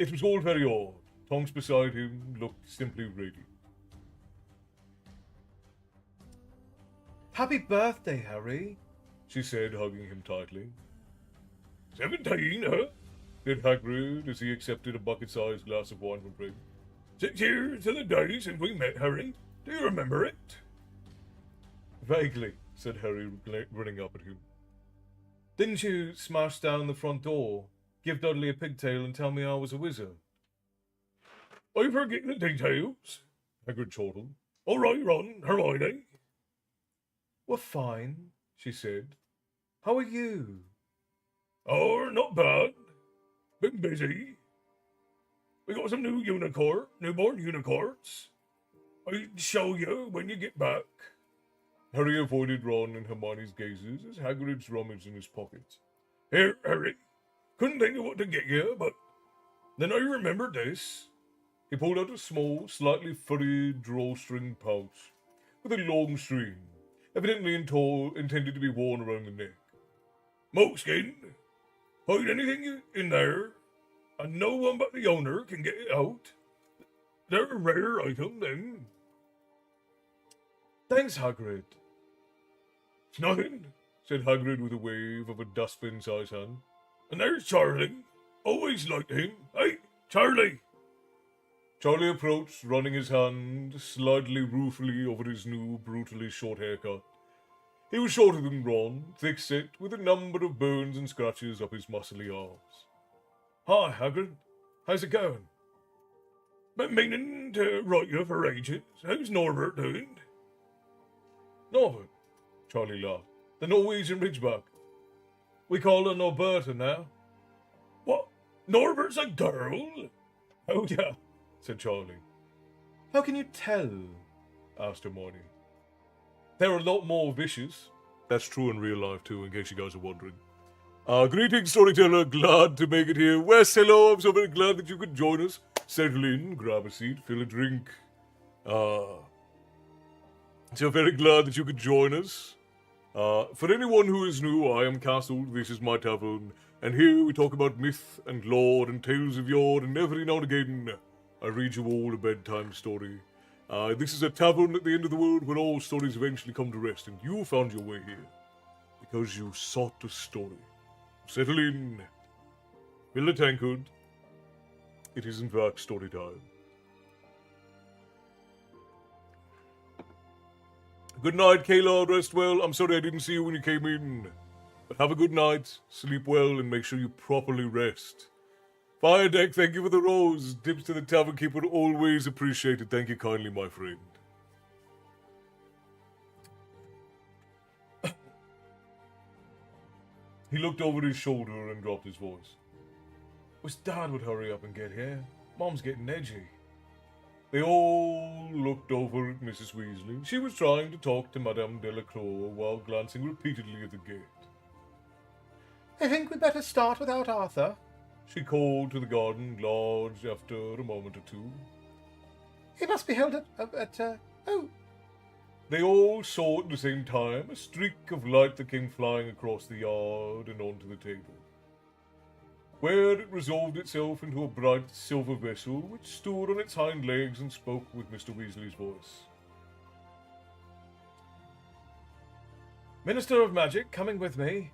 It was all very odd. Tonks beside him looked simply radiant. "Happy birthday, Harry," she said, hugging him tightly. 17, huh? Said Hagrid as he accepted a bucket-sized glass of wine from Fred. 6 years to the day since we met, Harry. Do you remember it? Vaguely, said Harry, grinning up at him. Didn't you smash down the front door, give Dudley a pigtail, and tell me I was a wizard? I forget the details, Hagrid chortled. All right, Ron, Hermione. We're fine, she said. How are you? Oh, not bad. Been busy. We got some newborn unicorns. I'll show you when you get back. Harry avoided Ron and Hermione's gazes as Hagrid rummaged in his pockets. Here, Harry. Couldn't think of what to get you, but then I remembered this. He pulled out a small, slightly furry drawstring pouch with a long string, evidently intended to be worn around the neck. Moleskin. Hide anything in there, and no one but the owner can get it out. They're a rare item, then. Thanks, Hagrid. It's nothing, said Hagrid with a wave of a dustbin-sized hand. And there's Charlie. Always liked him. Hey, Charlie! Charlie approached, running his hand slightly ruefully over his new, brutally short haircut. He was shorter than Ron, thick-set, with a number of burns and scratches up his muscly arms. Hi, Hagrid. How's it going? Been meaning to write you for ages. How's Norbert doing? Norbert? Charlie laughed. The Norwegian Ridgeback. We call her Norberta now. What? Norbert's a girl? Oh, yeah, said Charlie. How can you tell? Asked Hermione. They're a lot more vicious. That's true in real life, too, in case you guys are wondering. Greetings, storyteller. Glad to make it here. Wes, hello. I'm so very glad that you could join us. Settle in, grab a seat, fill a drink. So very glad that you could join us. For anyone who is new, I am Castle, this is my tavern, and here we talk about myth and lore and tales of yore, and every now and again I read you all a bedtime story. This is a tavern at the end of the world where all stories eventually come to rest, and you found your way here because you sought a story. Settle in, fill a tankard. It is in fact story time. Good night, Kayla. Rest well. I'm sorry I didn't see you when you came in. But have a good night, sleep well, and make sure you properly rest. Fire Deck, thank you for the rose. Tips to the tavern keeper, always appreciated. Thank you kindly, my friend. He looked over his shoulder and dropped his voice. Wish Dad would hurry up and get here. Mom's getting edgy. They all looked over at Mrs. Weasley. She was trying to talk to Madame Delacroix while glancing repeatedly at the gate. I think we'd better start without Arthur, She called to the garden lodge after a moment or two. he must be held oh, They all saw at the same time a streak of light that came flying across the yard and onto the table, where it resolved itself into a bright silver vessel which stood on its hind legs and spoke with Mr. Weasley's voice. Minister of Magic, coming with me.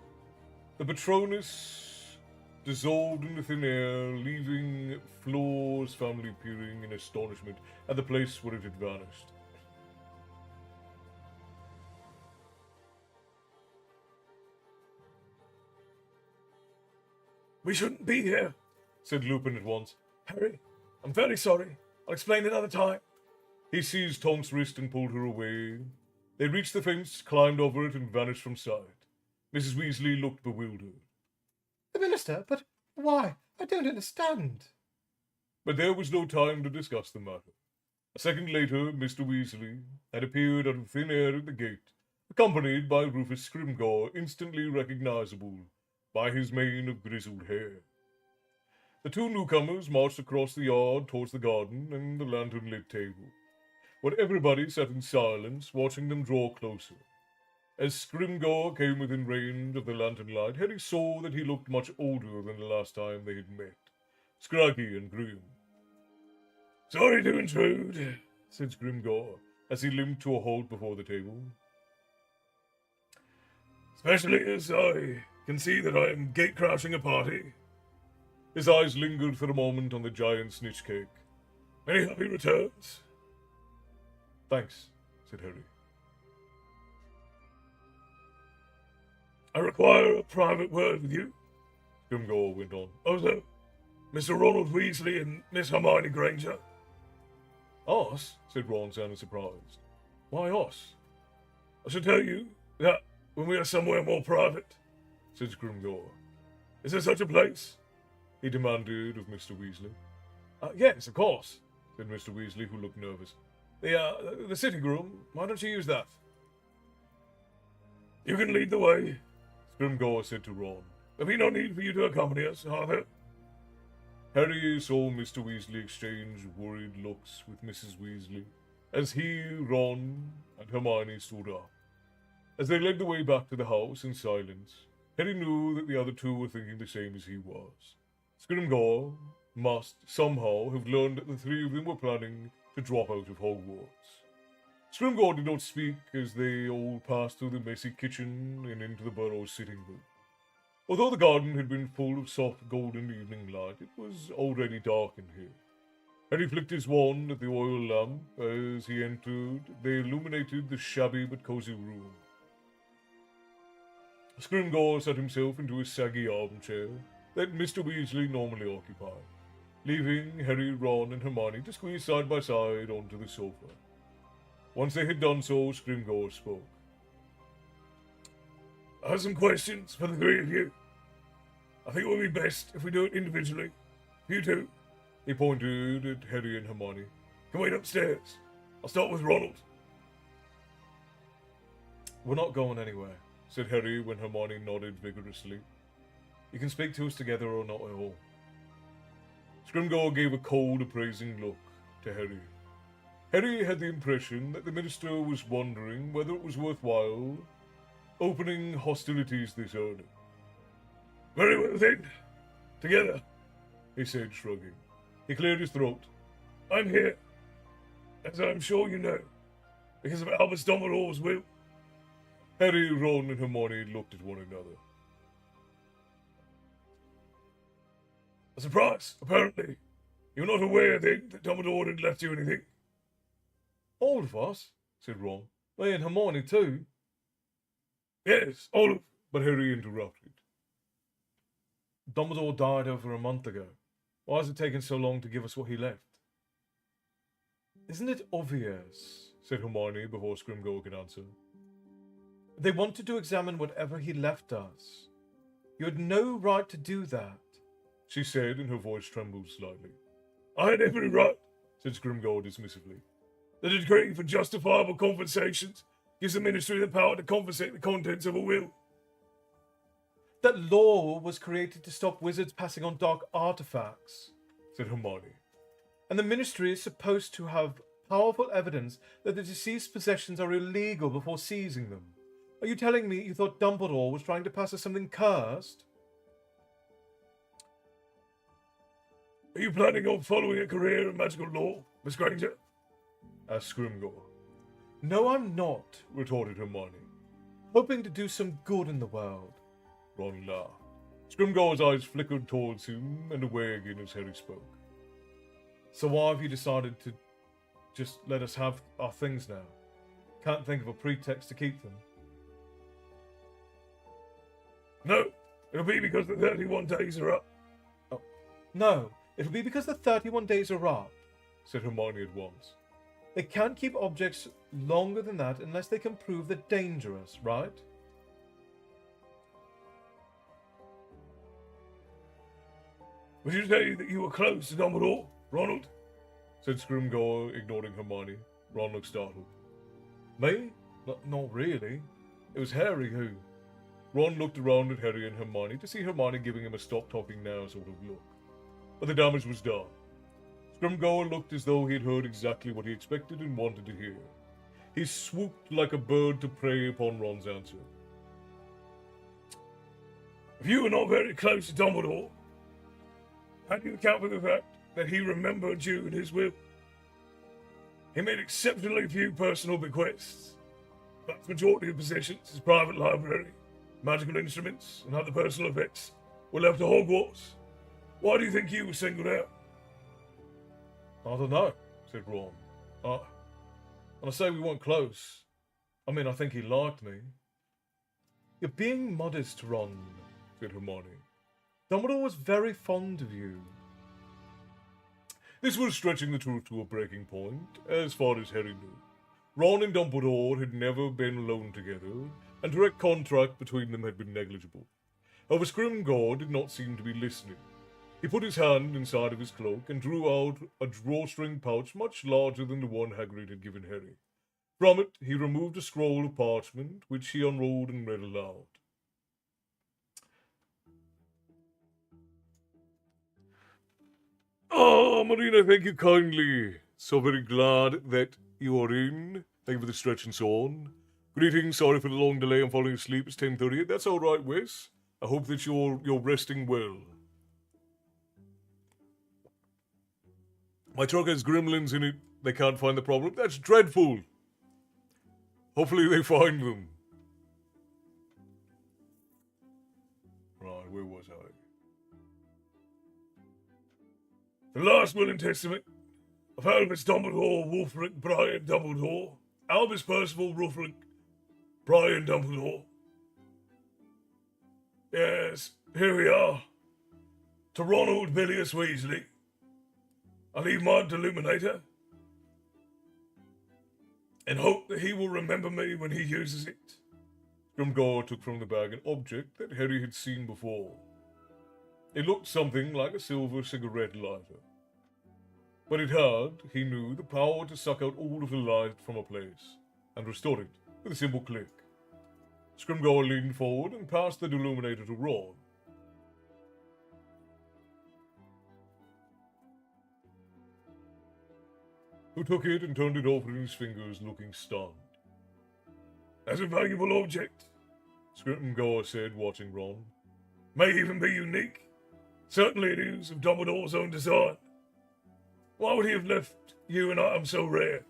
The Patronus dissolved into thin air, leaving Flora's family peering in astonishment at the place where it had vanished. We shouldn't be here, said Lupin at once. Harry, I'm very sorry. I'll explain another time. He seized Tonks' wrist and pulled her away. They reached the fence, climbed over it, and vanished from sight. Mrs. Weasley looked bewildered. the minister, but why? I don't understand. But there was no time to discuss the matter. A second later, Mr. Weasley had appeared out of thin air at the gate, accompanied by Rufus Scrimgeour, instantly recognizable by his mane of grizzled hair. The two newcomers marched across the yard towards the garden and the lantern-lit table, where everybody sat in silence, watching them draw closer. As Scrimgeour came within range of the lantern light, Harry saw that he looked much older than the last time they had met, scraggy and grim. Sorry to intrude, said Scrimgeour, as he limped to a halt before the table. Especially as I can see that I am gate-crashing a party. His eyes lingered for a moment on the giant snitch cake. Many happy returns. Thanks, said Harry. I require a private word with you, Scrimgeour went on. Oh, sir, Mr. Ronald Weasley and Miss Hermione Granger. Us? Said Ron, sounding surprised. Why us? I should tell you that when we are somewhere more private, said Scrimgeour. Is there such a place? He demanded of Mr. Weasley. Yes, of course, said Mr. Weasley, who looked nervous. The sitting room. Why don't you use that? You can lead the way, Scrimgeour said to Ron. There'll be no need for you to accompany us, Arthur. Harry saw Mr. Weasley exchange worried looks with Mrs. Weasley as he, Ron, and Hermione stood up. As they led the way back to the house in silence, Harry knew that the other two were thinking the same as he was. Scrimgeour must somehow have learned that the three of them were planning to drop out of Hogwarts. Scrimgeour did not speak as they all passed through the messy kitchen and into the Burrow's sitting room. Although the garden had been full of soft golden evening light, it was already dark in here. Harry flicked his wand at the oil lamp. As he entered, they illuminated the shabby but cozy room. Scrimgeour sat himself into a saggy armchair that Mr. Weasley normally occupied, leaving Harry, Ron, and Hermione to squeeze side by side onto the sofa. Once they had done so, Scrimgeour spoke. I have some questions for the three of you. I think it would be best if we do it individually. You two. He pointed at Harry and Hermione. Can wait upstairs. I'll start with Ronald. We're not going anywhere, said Harry when Hermione nodded vigorously. You can speak to us together or not at all. Scrimgeour gave a cold, appraising look to Harry. Harry had the impression that the minister was wondering whether it was worthwhile opening hostilities this early. Very well then. Together, he said, shrugging. He cleared his throat. I'm here, as I'm sure you know, because of Albus Dumbledore's will. Harry, Ron, and Hermione looked at one another. A surprise, apparently. You're not aware, then, that Dumbledore had left you anything? All of us, said Ron. Well, and Hermione too. Yes, all of... But Harry interrupted. Dumbledore died over a month ago. Why has it taken so long to give us what he left? Isn't it obvious? Said Hermione before Scrimgeour could answer. They wanted to examine whatever he left us. You had no right to do that, she said, and her voice trembled slightly. I had every right, said Scrimgeour dismissively. The decree for justifiable compensations gives the Ministry the power to confiscate the contents of a will. That law was created to stop wizards passing on dark artifacts, said Hermione. And the Ministry is supposed to have powerful evidence that the deceased's possessions are illegal before seizing them. Are you telling me you thought Dumbledore was trying to pass us something cursed? Are you planning on following a career in magical law, Miss Granger? Asked Scrimgeour. No, I'm not, retorted Hermione. Hoping to do some good in the world. Ron laughed. Scrimgeour's eyes flickered towards him and away again as Harry spoke. So why have you decided to just let us have our things now? Can't think of a pretext to keep them. No, it'll be because the 31 days are up. Oh, no, it'll be because the 31 days are up, said Hermione at once. They can't keep objects longer than that unless they can prove they're dangerous, right? Would you say that you were close to Dumbledore, Ronald? Said Scrimgeour, ignoring Hermione. Ron looked startled. Me? Not really. It was Harry who... Ron looked around at Harry and Hermione to see Hermione giving him a stop-talking-now sort of look. But the damage was done. Scrimgeour looked as though he had heard exactly what he expected and wanted to hear. He swooped like a bird to prey upon Ron's answer. If you were not very close to Dumbledore, how do you account for the fact that he remembered you in his will? He made exceptionally few personal bequests. The vast majority of possessions, his private library, magical instruments, and other personal effects were left to Hogwarts. Why do you think you were singled out? I don't know, said Ron. When I say we weren't close, I mean I think he liked me. You're being modest, Ron, said Hermione. Dumbledore was very fond of you. This was stretching the truth to a breaking point, as far as Harry knew. Ron and Dumbledore had never been alone together, and direct contact between them had been negligible. However, Scrimgeour did not seem to be listening. He put his hand inside of his cloak and drew out a drawstring pouch much larger than the one Hagrid had given Harry. From it, he removed a scroll of parchment, which he unrolled and read aloud. Oh, Marina, thank you kindly. So very glad that you are in. Thank you for the stretch and so on. Greetings, sorry for the long delay. I'm falling asleep. It's 10:30. That's all right, Wes. I hope that you're resting well. My truck has gremlins in it. They can't find the problem. That's dreadful. Hopefully they find them. Right, where was I? The last will and testament of Albus Dumbledore, Wulfric Brian Dumbledore, Albus Percival Wulfric Brian Dumbledore. Yes, here we are. To Ronald Bilius Weasley. I leave my deluminator and hope that he will remember me when he uses it. Scrimgeour took from the bag an object that Harry had seen before. It looked something like a silver cigarette lighter. But it had, he knew, the power to suck out all of the light from a place and restore it with a simple click. Scrimgeour leaned forward and passed the deluminator to Ron. Who took it and turned it over in his fingers, looking stunned. That's a valuable object, Scrimgeour said, watching Ron. May even be unique. Certainly it is of Dumbledore's own design. Why would he have left you an item so rare?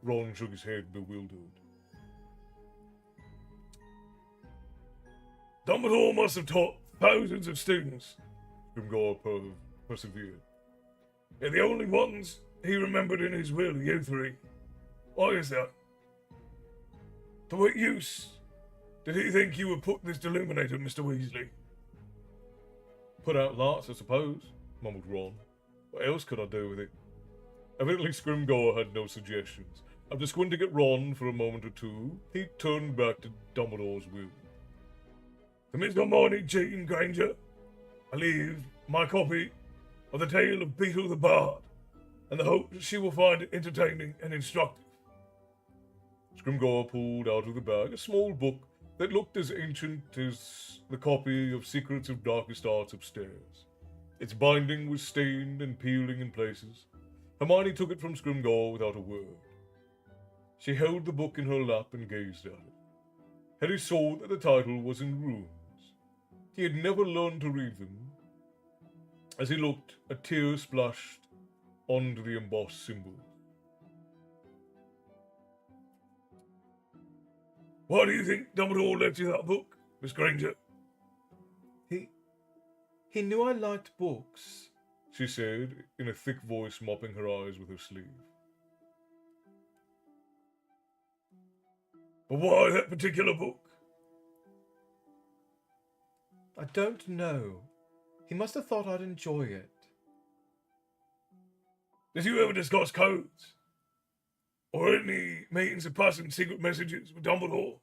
Ron shook his head, bewildered. Dumbledore must have taught thousands of students, Scrimgeour persevered. They're the only ones he remembered in his will, you three. Why is that? To what use did he think you would put this illuminator, Mr. Weasley? Put out lights, I suppose, mumbled Ron. What else could I do with it? Evidently Scrimgeour had no suggestions. After squinting at Ron for a moment or two, he turned back to Dumbledore's will. To Miss Hermione Jane Granger, I leave my copy of the Tale of Beetle the Bard, and the hope that she will find it entertaining and instructive. Scrimgeour pulled out of the bag a small book that looked as ancient as the copy of Secrets of Darkest Arts upstairs. Its binding was stained and peeling in places. Hermione took it from Scrimgeour without a word. She held the book in her lap and gazed at it. Harry saw that the title was in runes. He had never learned to read them. As he looked, a tear splashed onto the embossed symbol. Why do you think Dumbledore left you that book, Miss Granger? He knew I liked books, she said, in a thick voice, mopping her eyes with her sleeve. But why that particular book? I don't know. He must have thought I'd enjoy it. Did you ever discuss codes? Or any means of passing secret messages with Dumbledore?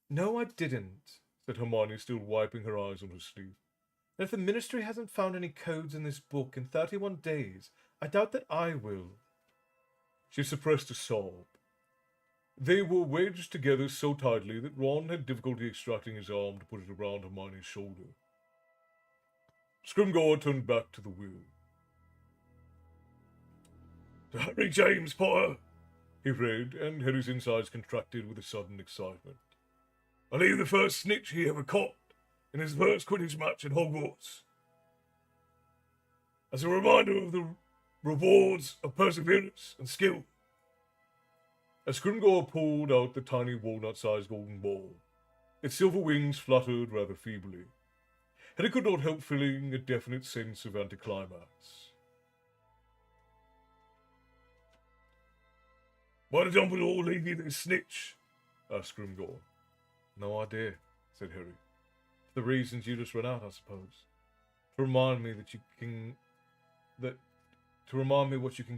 No, I didn't, said Hermione, still wiping her eyes on her sleeve. And if the Ministry hasn't found any codes in this book in 31 days, I doubt that I will. She suppressed a sob. They were wedged together so tightly that Ron had difficulty extracting his arm to put it around Hermione's shoulder. Scrimgeour turned back to the will. To Harry James Potter, he read, and Harry's insides contracted with a sudden excitement. I leave the first snitch he ever caught in his first Quidditch match at Hogwarts. As a reminder of the rewards of perseverance and skill. As Scrimgeour pulled out the tiny walnut-sized golden ball, its silver wings fluttered rather feebly. Harry could not help feeling a definite sense of anticlimax. Why did Dumbledore leave you this snitch? Asked Scrimgeour. No idea, said Harry. For the reasons you just read out, I suppose. To remind me what you can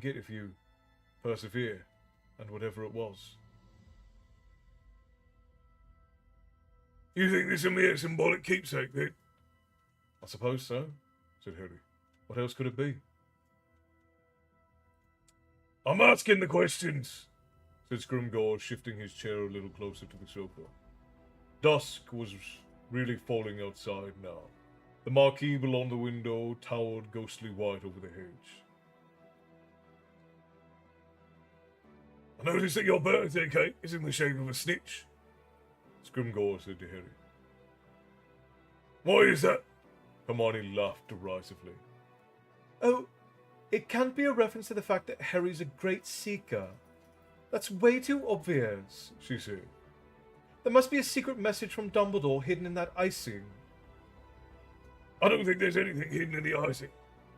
get if you persevere, and whatever it was. You think this is a mere symbolic keepsake, then? I suppose so, said Harry. What else could it be? I'm asking the questions, said Scrimgeour, shifting his chair a little closer to the sofa. Dusk was really falling outside now. The marquee beyond the window towered ghostly white over the hedge. I noticed that your birthday cake is in the shape of a snitch, Scrimgeour said to Harry. Why is that? Hermione laughed derisively. Oh, it can't be a reference to the fact that Harry's a great seeker. That's way too obvious, she said. There must be a secret message from Dumbledore hidden in that icing. I don't think there's anything hidden in the icing,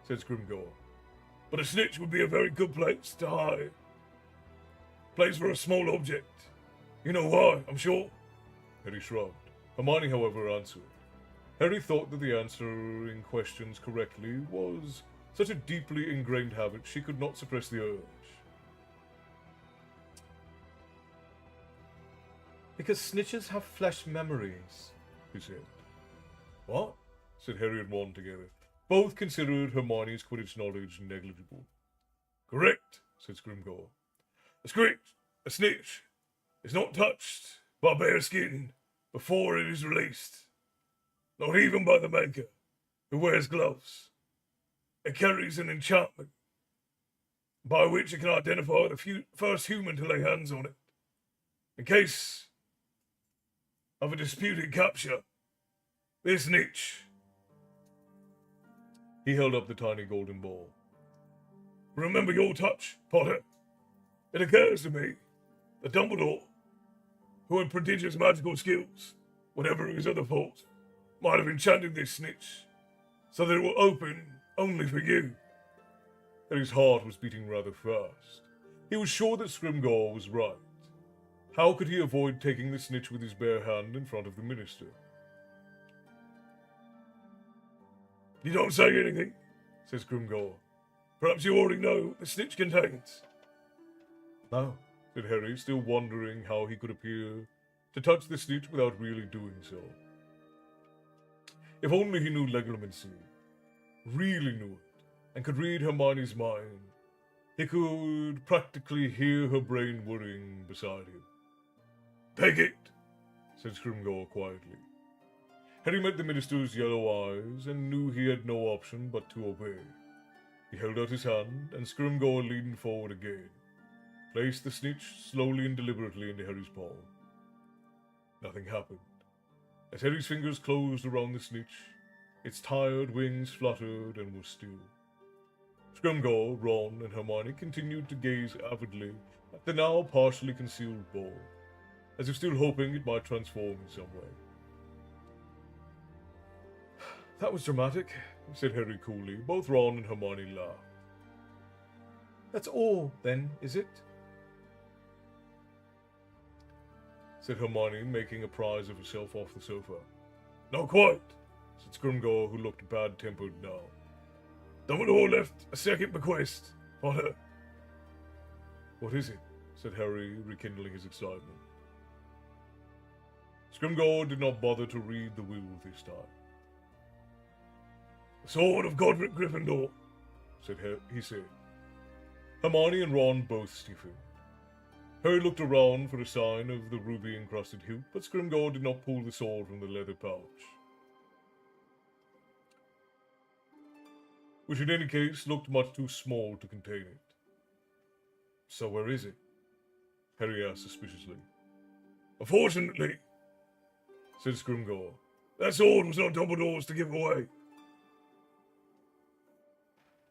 said Scrimgeour. But a snitch would be a very good place to hide. Place for a small object. You know why, I'm sure. Harry shrugged. Hermione, however, answered. Harry thought that the answering questions correctly was such a deeply ingrained habit she could not suppress the urge. Because snitches have flesh memories, he said. What? Said Harry and Ron together. Both considered Hermione's Quidditch knowledge negligible. Correct, said Scrimgeour. A snitch is not touched by bare skin before it is released. Not even by the maker, who wears gloves. It carries an enchantment by which it can identify the first human to lay hands on it. In case of a disputed capture, this snitch. He held up the tiny golden ball. Remember your touch, Potter. It occurs to me that Dumbledore, who had prodigious magical skills, whatever his other faults, might have enchanted this snitch, so that it will open only for you. Harry's heart was beating rather fast. He was sure that Scrimgeour was right. How could he avoid taking the snitch with his bare hand in front of the minister? "You don't say anything," says Grimgor. "Perhaps you already know what the snitch contains." "No," said Harry, still wondering how he could appear to touch the snitch without really doing so. If only he knew legilimency, really knew it, and could read Hermione's mind, he could practically hear her brain whirring beside him. "Take it," said Scrimgeour quietly. Harry met the minister's yellow eyes and knew he had no option but to obey. He held out his hand, and Scrimgeour leaned forward again, placed the snitch slowly and deliberately into Harry's palm. Nothing happened. As Harry's fingers closed around the snitch, its tired wings fluttered and were still. Scrimgeour, Ron, and Hermione continued to gaze avidly at the now partially concealed ball, as if still hoping it might transform in some way. "That was dramatic," said Harry coolly. Both Ron and Hermione laughed. "That's all, then, is it?" said Hermione, making a prize of herself off the sofa. "Not quite," said Scrimgeour, who looked bad-tempered now. "Dumbledore left a second bequest, Potter." "What is it?" said Harry, rekindling his excitement. Scrimgeour did not bother to read the will this time. "The sword of Godric Gryffindor," he said. Hermione and Ron both stiffened. Harry looked around for a sign of the ruby-encrusted hilt, but Scrimgeour did not pull the sword from the leather pouch, which in any case looked much too small to contain it. "So where is it?" Harry asked suspiciously. "Unfortunately," said Scrimgeour, "that sword was not Dumbledore's to give away.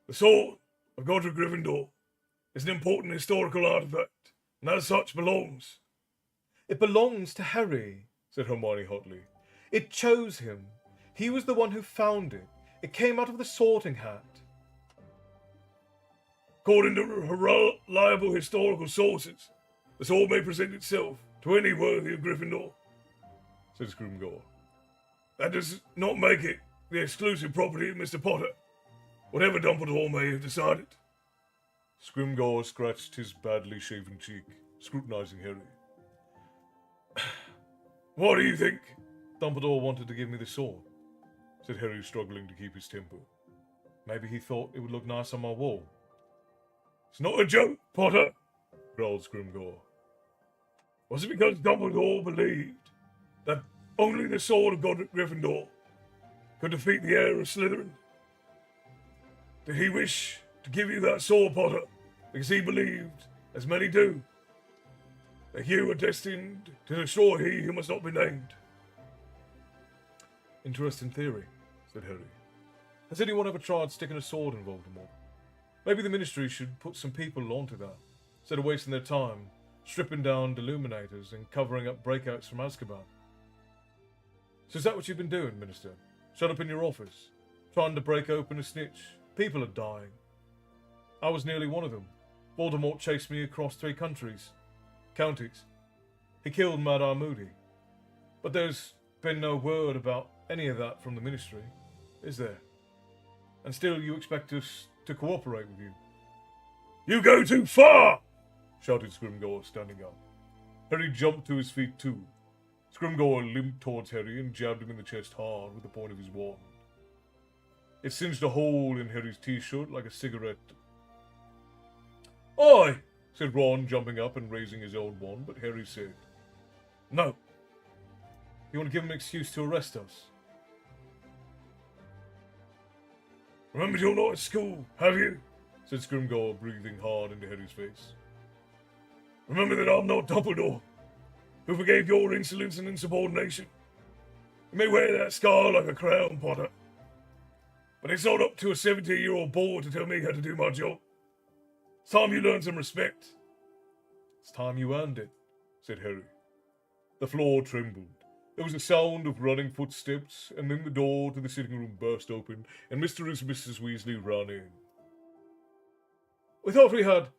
The sword of Godric Gryffindor is an important historical artifact, and as such belongs." "It belongs to Harry," said Hermione hotly. "It chose him. He was the one who found it. It came out of the Sorting Hat." "According to reliable historical sources, the sword may present itself to any worthy of Gryffindor," said Scrimgeour. "That does not make it the exclusive property of Mr. Potter, whatever Dumbledore may have decided." Scrimgeour scratched his badly shaven cheek, scrutinizing Harry. "What do you think?" "Dumbledore wanted to give me the sword," said Harry, struggling to keep his temper. "Maybe he thought it would look nice on my wall." "It's not a joke, Potter," growled Scrimgeour. "Was it because Dumbledore believed that only the sword of Godric Gryffindor could defeat the heir of Slytherin? Did he wish to give you that sword, Potter, because he believed, as many do, that you are destined to destroy he who must not be named?" "Interesting theory," said Harry. "Has anyone ever tried sticking a sword in Voldemort? Maybe the Ministry should put some people onto that, instead of wasting their time stripping down Deluminators and covering up breakouts from Azkaban." "So is that what you've been doing, Minister? Shut up in your office, trying to break open a snitch? People are dying. I was nearly one of them. Voldemort chased me across 3 counties. He killed Mad Eye Moody. But there's been no word about any of that from the Ministry, is there? And still you expect us to cooperate with you?" "You go too far!" shouted Scrimgeour, standing up. Harry jumped to his feet too. Scrimgeour limped towards Harry and jabbed him in the chest hard with the point of his wand. It singed a hole in Harry's t-shirt like a cigarette. "Oi!" said Ron, jumping up and raising his own wand, but Harry said, "No." "You want to give him an excuse to arrest us?" "Remember you're not at school, have you?" said Scrimgeour, breathing hard into Harry's face. "Remember that I'm not Dumbledore, who forgave your insolence and insubordination. You may wear that scar like a crown, Potter, but it's not up to a 17-year-old boy to tell me how to do my job. It's time you learned some respect." "It's time you earned it," said Harry. The floor trembled. There was a sound of running footsteps, and then the door to the sitting room burst open, and Mr. and Mrs. Weasley ran in. "We thought we heard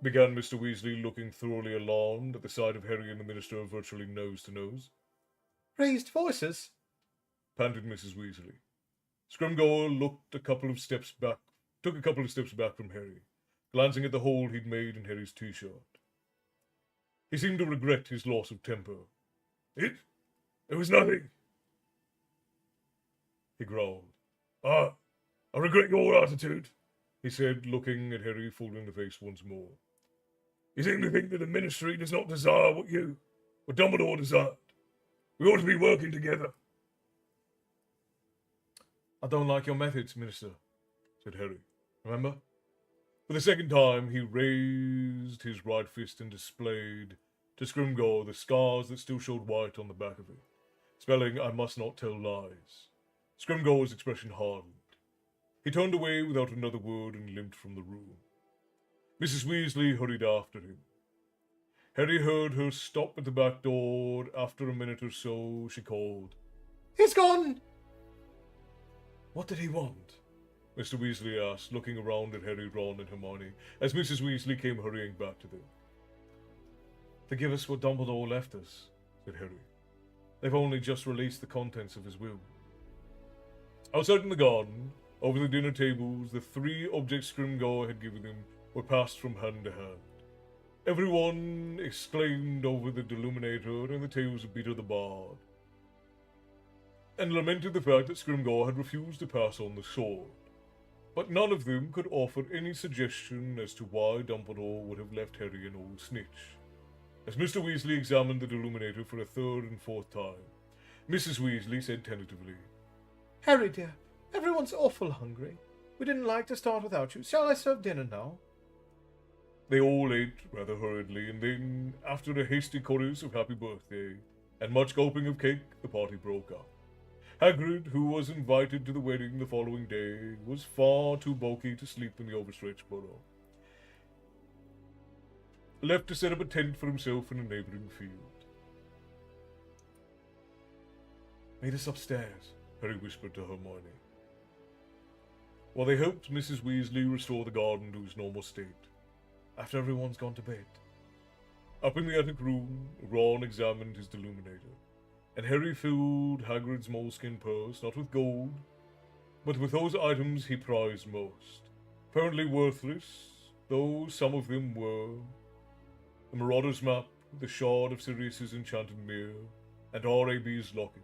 began Mr. Weasley, looking thoroughly alarmed at the sight of Harry and the Minister virtually nose to nose. Raised voices? Panted Mrs. Weasley. Scrimgeour took a couple of steps back from Harry, glancing at the hole he'd made in Harry's t-shirt. He seemed to regret his loss of temper. It was nothing, he growled. I regret your attitude, he said, looking at Harry full in the face once more. You seem to think that the Ministry does not desire what Dumbledore desired. We ought to be working together. I don't like your methods, Minister, said Harry. Remember? For the second time, he raised his right fist and displayed to Scrimgeour the scars that still showed white on the back of it, spelling, I must not tell lies. Scrimgeour's expression hardened. He turned away without another word and limped from the room. Mrs. Weasley hurried after him. Harry heard her stop at the back door. After a minute or so, she called, He's gone! What did he want? Mr. Weasley asked, looking around at Harry, Ron, and Hermione, as Mrs. Weasley came hurrying back to them. To give us what Dumbledore left us, said Harry. They've only just released the contents of his will. Outside in the garden, over the dinner tables, the 3 objects Scrimgeour had given him were passed from hand to hand. Everyone exclaimed over the Deluminator and the tales of Beetle the Bard, and lamented the fact that Scrimgeour had refused to pass on the sword. But none of them could offer any suggestion as to why Dumbledore would have left Harry an old snitch. As Mr. Weasley examined the Deluminator for a 3rd and 4th time, Mrs. Weasley said tentatively, Harry, dear, everyone's awful hungry. We didn't like to start without you. Shall I serve dinner now? They all ate rather hurriedly, and then, after a hasty chorus of happy birthday and much gulping of cake, the party broke up. Hagrid, who was invited to the wedding the following day, was far too bulky to sleep in the overstretched burrow. Left to set up a tent for himself in a neighbouring field. Meet us upstairs, Harry whispered to Hermione, while they helped Mrs. Weasley restore the garden to its normal state, after everyone's gone to bed. Up in the attic room, Ron examined his Deluminator, and Harry filled Hagrid's moleskin purse not with gold, but with those items he prized most, apparently worthless, though some of them were: the Marauder's map, the shard of Sirius's enchanted mirror, and R.A.B.'s locket.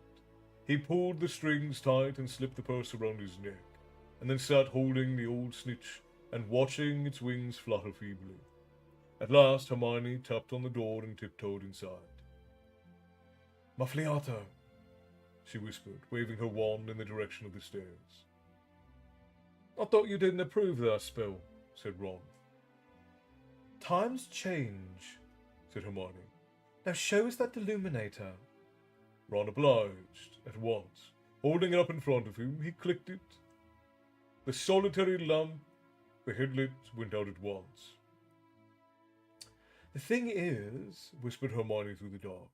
He pulled the strings tight and slipped the purse around his neck, and then sat holding the old snitch and watching its wings flutter feebly. At last, Hermione tapped on the door and tiptoed inside. Muffliato, she whispered, waving her wand in the direction of the stairs. I thought you didn't approve of that spell, said Ron. Times change, said Hermione. Now show us that Deluminator. Ron obliged, at once. Holding it up in front of him, he clicked it. The solitary lamp, the headlight, went out at once. The thing is, whispered Hermione through the dark,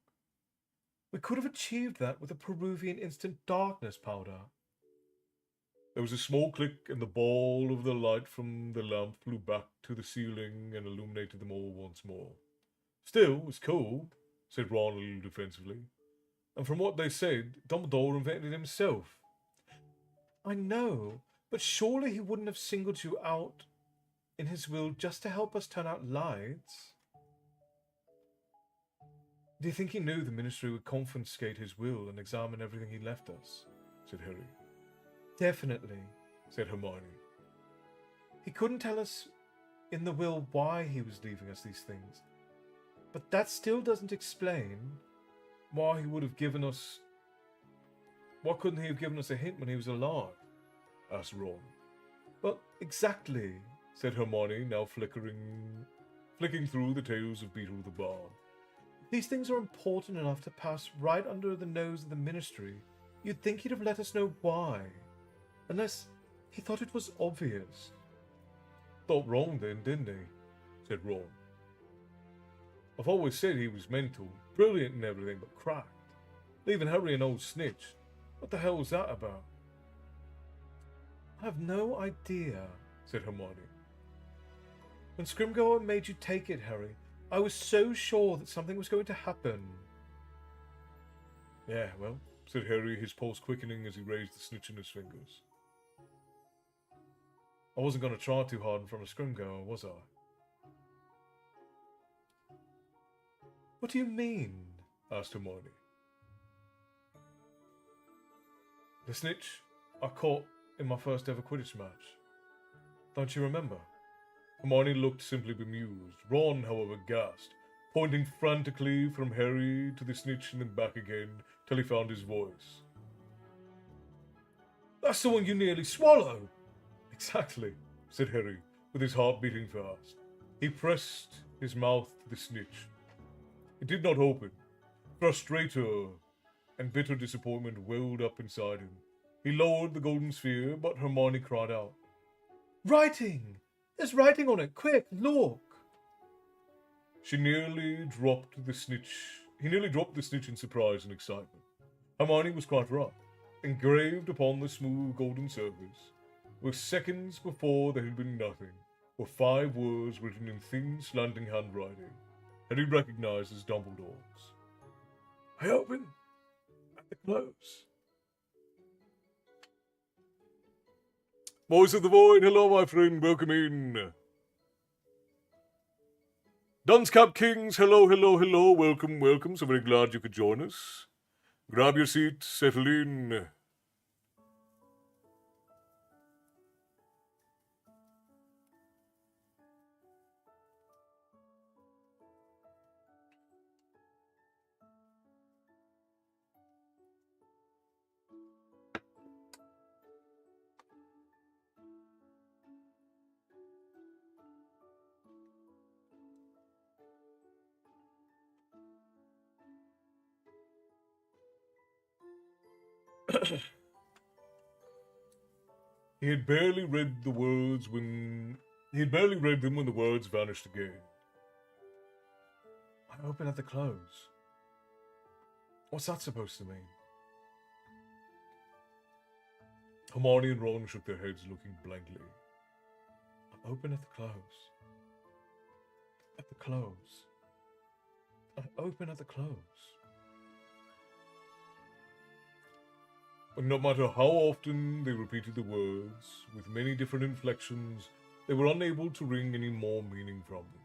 we could have achieved that with a Peruvian instant darkness powder. There was a small click, and the ball of the light from the lamp flew back to the ceiling and illuminated them all once more. Still, it's cool, said Ron a little defensively. And from what they said, Dumbledore invented it himself. I know, but surely he wouldn't have singled you out in his will just to help us turn out lights. Do you think he knew the Ministry would confiscate his will and examine everything he left us? Said Harry. Definitely, said Hermione. He couldn't tell us in the will why he was leaving us these things, but that still doesn't explain why he would have given us... Why couldn't he have given us a hint when he was alive? Asked Ron. Well, exactly, said Hermione, now flicking through the tales of Beetle the Bard. These things are important enough to pass right under the nose of the Ministry. You'd think he'd have let us know why. Unless he thought it was obvious. Thought wrong then, didn't he? Said Ron. I've always said he was mental, brilliant and everything, but cracked. Leaving Harry an old snitch. What the hell was that about? I have no idea, said Hermione. When Scrimgeour made you take it, Harry, I was so sure that something was going to happen. Yeah, well, said Harry, his pulse quickening as he raised the snitch in his fingers. I wasn't going to try too hard in front of Scrimgeour, was I? What do you mean? Asked Hermione. The snitch I caught in my first ever Quidditch match. Don't you remember? Hermione looked simply bemused. Ron, however, gasped, pointing frantically from Harry to the snitch and then back again till he found his voice. That's the one you nearly swallowed. Exactly, said Harry, with his heart beating fast. He pressed his mouth to the snitch. It did not open. Frustrator and bitter disappointment welled up inside him. He lowered the golden sphere, but Hermione cried out, Writing! There's writing on it! Quick, look! He nearly dropped the snitch in surprise and excitement. Hermione was quite right. Engraved upon the smooth golden surface, were seconds before there had been nothing, were 5 words written in thin, slanting handwriting, that he recognized as Dumbledore's. I open at the close. Voice of the Void, hello, my friend, welcome in. Dunscap Kings, hello, hello, hello, welcome, welcome. So very glad you could join us. Grab your seat, settle in. He had barely read them when the words vanished again. I open at the close. What's that supposed to mean? Hermione and Ron shook their heads, looking blankly. I open at the close. At the close. I open at the close. But no matter how often they repeated the words, with many different inflections, they were unable to wring any more meaning from them.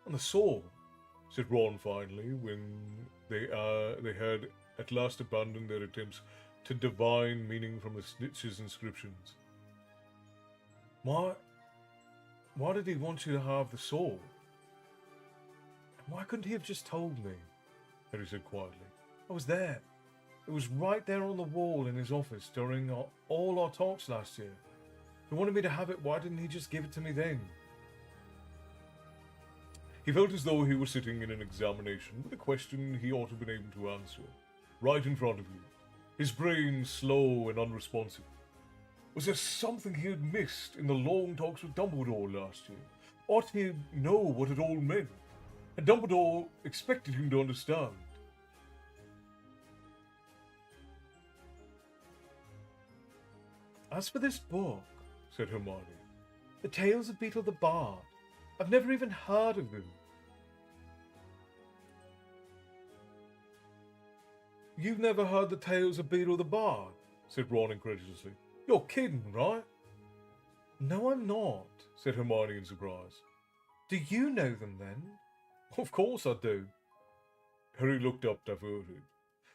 And the sword, said Ron finally, when they had at last abandoned their attempts to divine meaning from the snitch's inscriptions. Why did he want you to have the sword? And why couldn't he have just told me? Harry said quietly. I was there. It was right there on the wall in his office during all our talks last year. He wanted me to have it. Why didn't he just give it to me then? He felt as though he were sitting in an examination with a question he ought to have been able to answer, right in front of you, his brain slow and unresponsive. Was there something he had missed in the long talks with Dumbledore last year? Ought he know what it all meant? Had Dumbledore expected him to understand? As for this book, said Hermione, the Tales of Beetle the Bard, I've never even heard of them. You've never heard the Tales of Beetle the Bard? Said Ron incredulously. You're kidding, right? No, I'm not, said Hermione in surprise. Do you know them then? Of course I do. Harry looked up diverted.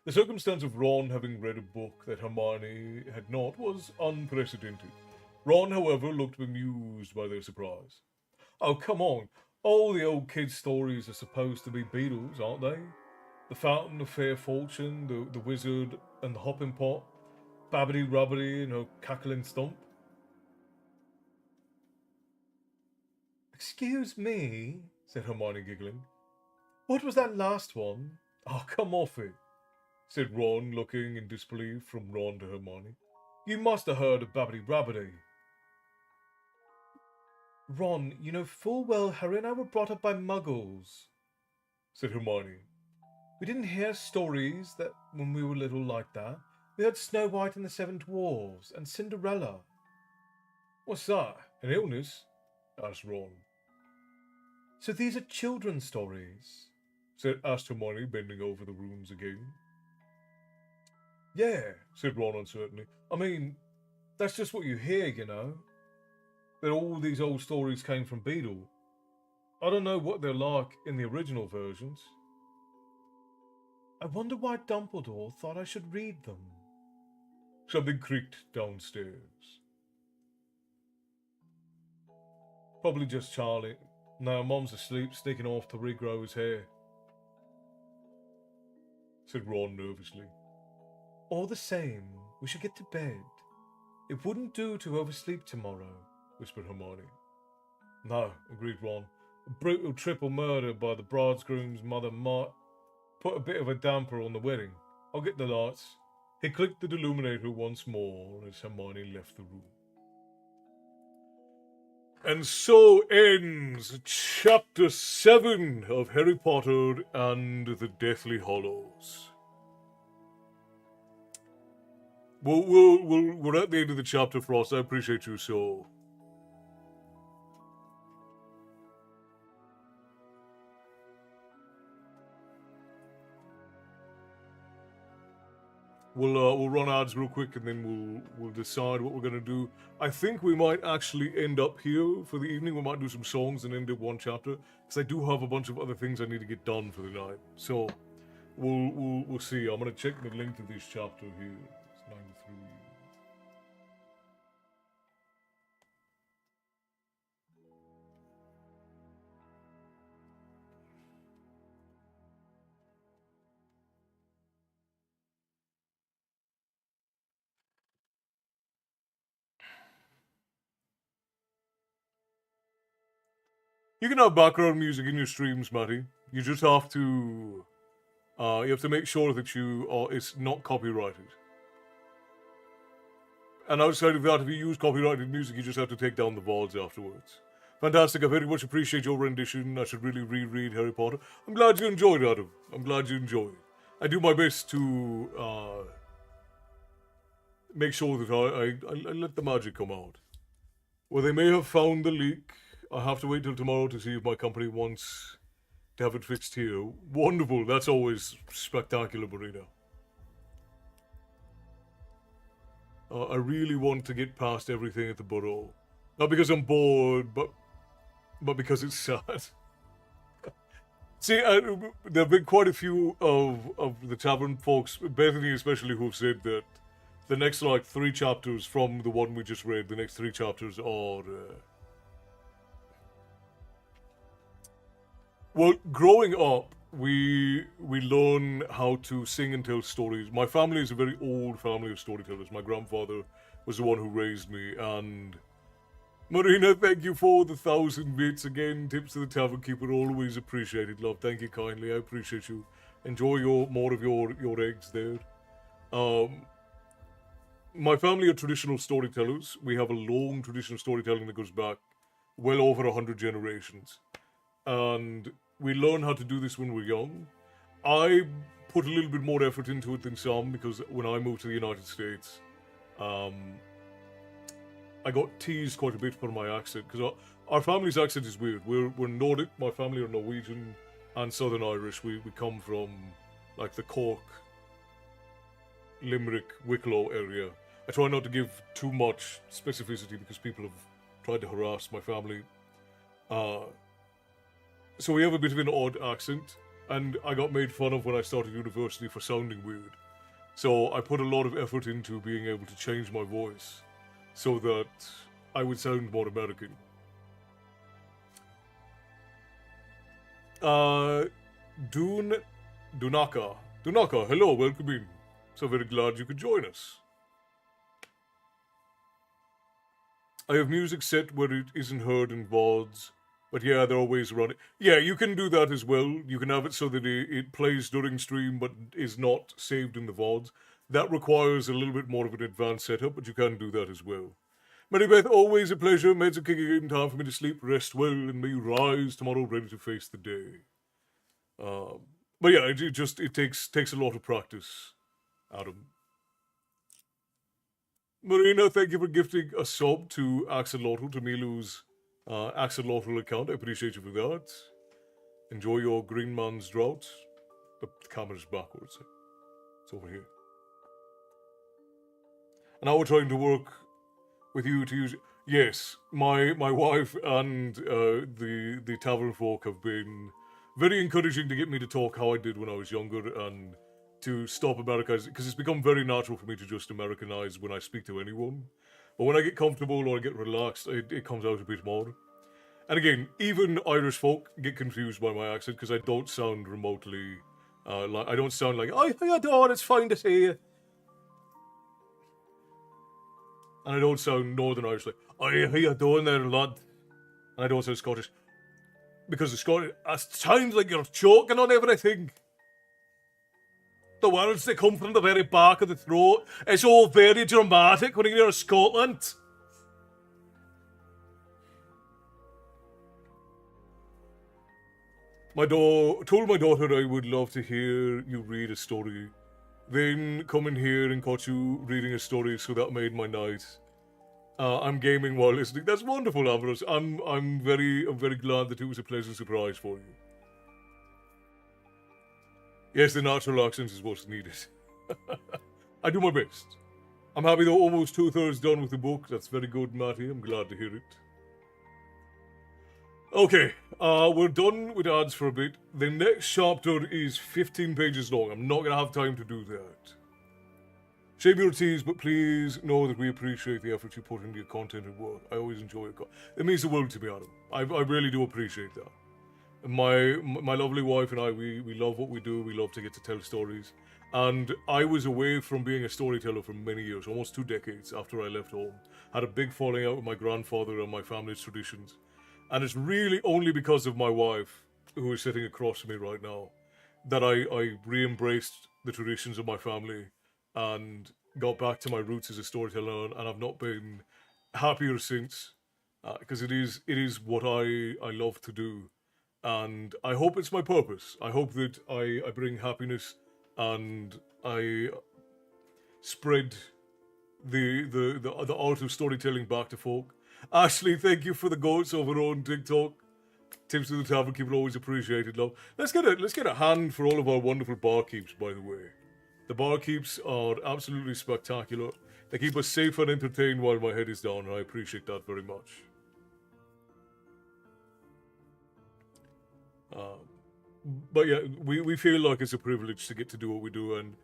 The circumstance of Ron having read a book that Hermione had not was unprecedented. Ron, however, looked bemused by their surprise. Oh, come on. All the old kids' stories are supposed to be Beatles, aren't they? The Fountain of Fair Fortune, the Wizard and the Hopping Pot, Babbity Rubbity and her cackling stump. Excuse me, said Hermione, giggling. What was that last one? Oh, come off it, said Ron, looking in disbelief from Ron to Hermione. You must have heard of Babbity Rabbity. Ron, you know full well Harry and I were brought up by muggles, said Hermione. We didn't hear stories that when we were little like that. We heard Snow White and the Seven Dwarfs and Cinderella. What's that? An illness? Asked Ron. So these are children's stories, said Hermione, bending over the runes again. Yeah, said Ron uncertainly. I mean, that's just what you hear, you know. That all these old stories came from Beedle. I don't know what they're like in the original versions. I wonder why Dumbledore thought I should read them. Something creaked downstairs. Probably just Charlie. No, Mom's asleep, sneaking off to regrow his hair, said Ron nervously. All the same, we should get to bed. It wouldn't do to oversleep tomorrow, whispered Hermione. No, agreed Ron. A brutal triple murder by the bridegroom's mother might put a bit of a damper on the wedding. I'll get the lights. He clicked the illuminator once more as Hermione left the room. And so ends Chapter 7 of Harry Potter and the Deathly Hallows. We're at the end of the chapter, Frost. I appreciate you so. We'll run ads real quick and then we'll decide what we're gonna do. I think we might actually end up here for the evening. We might do some songs and end up one chapter because I do have a bunch of other things I need to get done for the night. So we'll see. I'm gonna check the link to this chapter here. It's 93. You can have background music in your streams, Matty. You just have to make sure that it's not copyrighted. And outside of that, if you use copyrighted music, you just have to take down the VODs afterwards. Fantastic. I very much appreciate your rendition. I should really reread Harry Potter. I'm glad you enjoyed it, Adam. I'm glad you enjoyed it. I do my best to make sure that I let the magic come out. Well, they may have found the leak. I have to wait till tomorrow to see if my company wants to have it fixed here. Wonderful. That's always spectacular, Marina. I really want to get past everything at the borough. Not because I'm bored, but because it's sad. See, there have been quite a few of the tavern folks, Bethany especially, who've said that the next, 3 chapters from the one we just read, the next 3 chapters are... Well, growing up, we learn how to sing and tell stories. My family is a very old family of storytellers. My grandfather was the one who raised me, and Marina, thank you for the 1,000 bits again. Tips to the tavern keeper, always appreciated, love. Thank you kindly. I appreciate you. Enjoy more of your eggs there. My family are traditional storytellers. We have a long tradition of storytelling that goes back well over 100 generations, and we learn how to do this when we're young. I put a little bit more effort into it than some because when I moved to the United States, I got teased quite a bit for my accent because our family's accent is weird. We're Nordic. My family are Norwegian and Southern Irish. We come from the Cork, Limerick, Wicklow area. I try not to give too much specificity because people have tried to harass my family. So we have a bit of an odd accent, and I got made fun of when I started university for sounding weird. So I put a lot of effort into being able to change my voice so that I would sound more American. Dunaka, hello, welcome in. So very glad you could join us. I have music set where it isn't heard in VODs. But yeah, there are ways around it. Yeah, you can do that as well. You can have it so that it plays during stream but is not saved in the VODs. That requires a little bit more of an advanced setup, but you can do that as well. Marybeth, always a pleasure. Meds are kicking in. Time for me to sleep, rest well, and may rise tomorrow ready to face the day. But yeah, it takes a lot of practice, Adam. Marina, thank you for gifting a sub to Axolotl, to Milu's Axolotl account. I appreciate you for that. Enjoy your Green Man's drought. The camera's backwards. It's over here. And now we're trying to work with you to use. Yes, my wife and the tavern folk have been very encouraging to get me to talk how I did when I was younger and to stop Americanizing, because it's become very natural for me to just Americanize when I speak to anyone. But when I get comfortable or I get relaxed, it comes out a bit more. And again, even Irish folk get confused by my accent because I don't sound remotely like I don't sound like I adore. It's fine to see you. And I don't sound Northern Irish like, how you doing there, lad? And I don't sound Scottish. Because the Scottish, it sounds like you're choking on everything. The words that come from the very back of the throat. It's all very dramatic when you're in Scotland. Told my daughter I would love to hear you read a story. Then come in here and caught you reading a story, so that made my night. I'm gaming while listening. That's wonderful, Ambrose. I'm very glad that it was a pleasant surprise for you. Yes, the natural accent is what's needed. I do my best. I'm happy though, almost 2/3 done with the book. That's very good, Matty. I'm glad to hear it. Okay, we're done with ads for a bit. The next chapter is 15 pages long. I'm not going to have time to do that. Shame your tease, but please know that we appreciate the effort you put into your content and work. I always enjoy it. It means the world to me, Adam. I really do appreciate that. My lovely wife and I, we love what we do. We love to get to tell stories. And I was away from being a storyteller for many years, almost 2 decades after I left home. Had a big falling out with my grandfather and my family's traditions. And it's really only because of my wife, who is sitting across from me right now, that I re-embraced the traditions of my family and got back to my roots as a storyteller, and I've not been happier since, because it is what I love to do, and I hope it's my purpose. I hope that I bring happiness and I spread the art of storytelling back to folk. Ashley, thank you for the goats over on TikTok. Tips to the tavern keep it always appreciated, love. Let's get a hand for all of our wonderful barkeeps, by the way. The barkeeps are absolutely spectacular. They keep us safe and entertained while my head is down, and I appreciate that very much. But yeah, we feel like it's a privilege to get to do what we do, and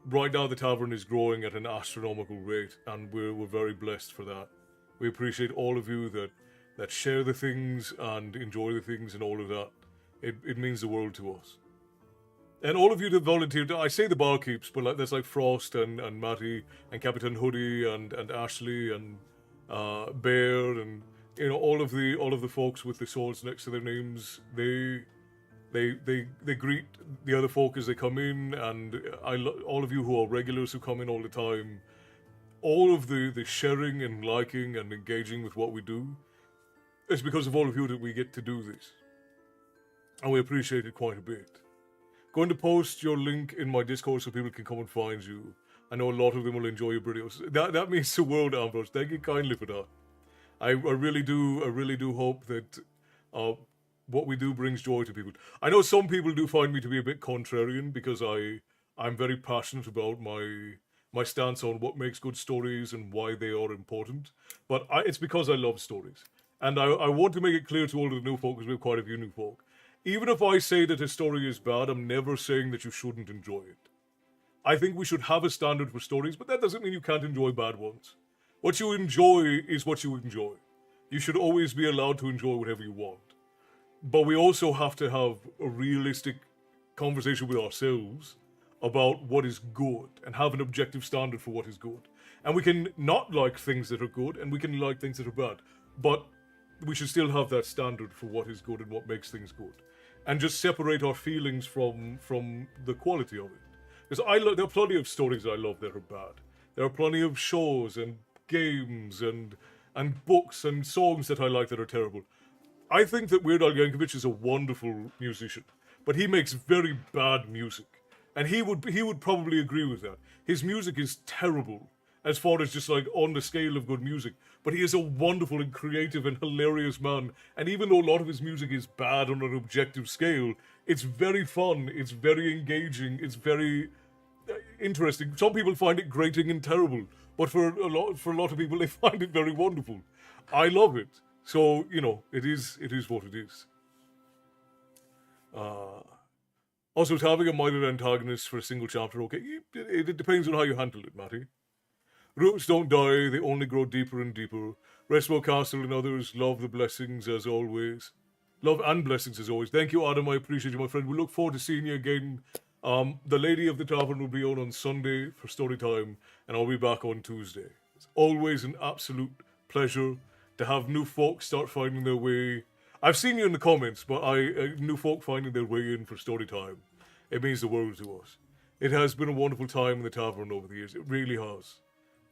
right now the tavern is growing at an astronomical rate, and we're very blessed for that. We appreciate all of you that share the things and enjoy the things and all of that. It means the world to us. And all of you that volunteered, I say the barkeeps, but that's like Frost and Matty and Captain Hoodie and Ashley and Bear and all of the folks with the swords next to their names. They greet the other folk as they come in, and all of you who are regulars who come in all the time. All of the sharing and liking and engaging with what we do, it's because of all of you that we get to do this. And we appreciate it quite a bit. Going to post your link in my Discord so people can come and find you. I know a lot of them will enjoy your videos. That means the world, Ambrose. Thank you kindly for that. I really do hope that what we do brings joy to people. I know some people do find me to be a bit contrarian because I'm very passionate about my stance on what makes good stories and why they are important. But it's because I love stories. And I want to make it clear to all of the new folk, because we have quite a few new folk. Even if I say that a story is bad, I'm never saying that you shouldn't enjoy it. I think we should have a standard for stories, but that doesn't mean you can't enjoy bad ones. What you enjoy is what you enjoy. You should always be allowed to enjoy whatever you want. But we also have to have a realistic conversation with ourselves about what is good and have an objective standard for what is good. And we can not like things that are good and we can like things that are bad. But we should still have that standard for what is good and what makes things good. And just separate our feelings from the quality of it. Because there are plenty of stories I love that are bad. There are plenty of shows and games and books and songs that I like that are terrible. I think that Weird Al Yankovic is a wonderful musician, but he makes very bad music. And he would probably agree with that. His music is terrible, as far as just like on the scale of good music. But he is a wonderful and creative and hilarious man. And even though a lot of his music is bad on an objective scale, it's very fun, it's very engaging, it's very interesting. Some people find it grating and terrible, but for a lot of people, they find it very wonderful. I love it. So it is what it is. Also, it's having a minor antagonist for a single chapter. Okay, it depends on how you handle it, Matty. Roots don't die; they only grow deeper and deeper. Restwell Castle and others love the blessings as always. Love and blessings as always. Thank you, Adam. I appreciate you, my friend. We look forward to seeing you again. The lady of the tavern will be on Sunday for story time, and I'll be back on Tuesday. It's always an absolute pleasure to have new folk start finding their way. I've seen you in the comments, but new folk finding their way in for story time. It means the world to us. It has been a wonderful time in the tavern over the years. It really has.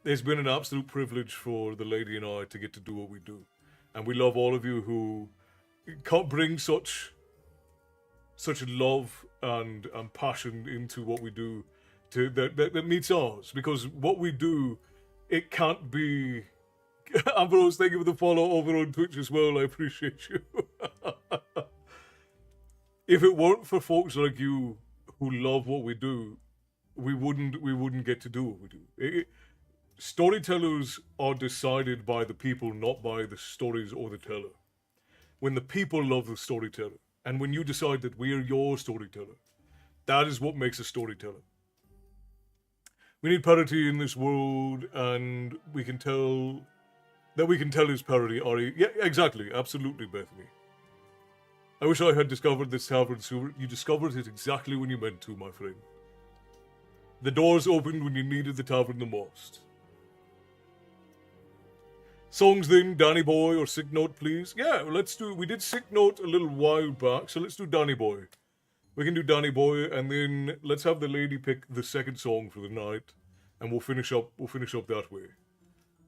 It's been an absolute privilege for the lady and I to get to do what we do, and we love all of you who can't bring such love and passion into what we do that meets ours, because what we do, it can't be. Ambrose, thank you for the follow over on Twitch as well. I appreciate you. If it weren't for folks like you who love what we do, we wouldn't get to do what we do. Storytellers are decided by the people, not by the stories or the teller. When the people love the storyteller, and when you decide that we are your storyteller, that is what makes a storyteller. We need parity in this world, and we can tell his parody, Ari. Yeah, exactly. Absolutely, Bethany. I wish I had discovered this tavern sooner. You discovered it exactly when you meant to, my friend. The doors opened when you needed the tavern the most. Songs then, Danny Boy or Sick Note, please. Yeah, we did Sick Note a little while back, so let's do Danny Boy. We can do Danny Boy, and then let's have the lady pick the second song for the night, and we'll finish up that way.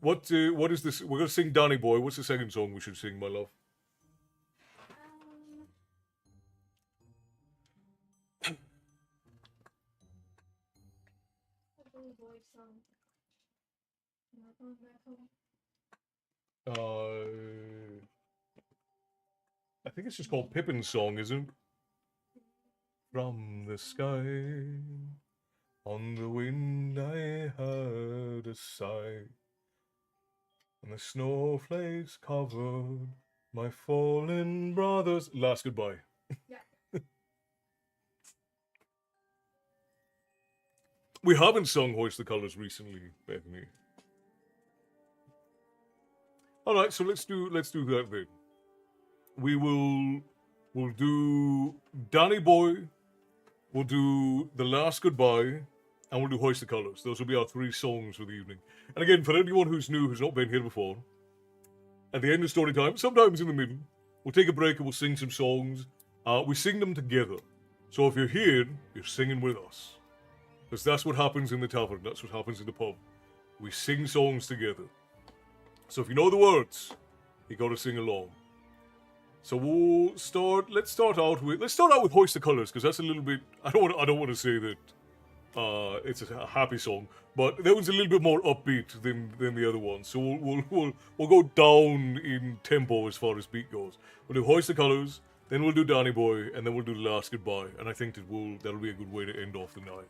What is this? We're gonna sing Danny Boy. What's the second song we should sing, my love? I think it's just called Pippin's song, isn't it? From the sky, on the wind I heard a sigh, and the snowflakes covered my fallen brothers. Last goodbye. Yeah. We haven't sung Hoist the Colours recently, Bethany. Alright, so let's do that then. We'll do Danny Boy, we'll do The Last Goodbye, and we'll do Hoist the Colours. Those will be our 3 songs for the evening. And again, for anyone who's new, who's not been here before, at the end of story time, sometimes in the middle, we'll take a break and we'll sing some songs. We sing them together. So if you're here, you're singing with us. Because that's what happens in the tavern, that's what happens in the pub. We sing songs together. So if you know the words, you gotta sing along. So let's start out with Hoist the Colours, because that's a little bit, I don't want to say that it's a happy song, but that one's a little bit more upbeat than the other one. So we'll go down in tempo as far as beat goes. We'll do Hoist the Colours, then we'll do Danny Boy, and then we'll do The Last Goodbye. And I think that'll be a good way to end off the night.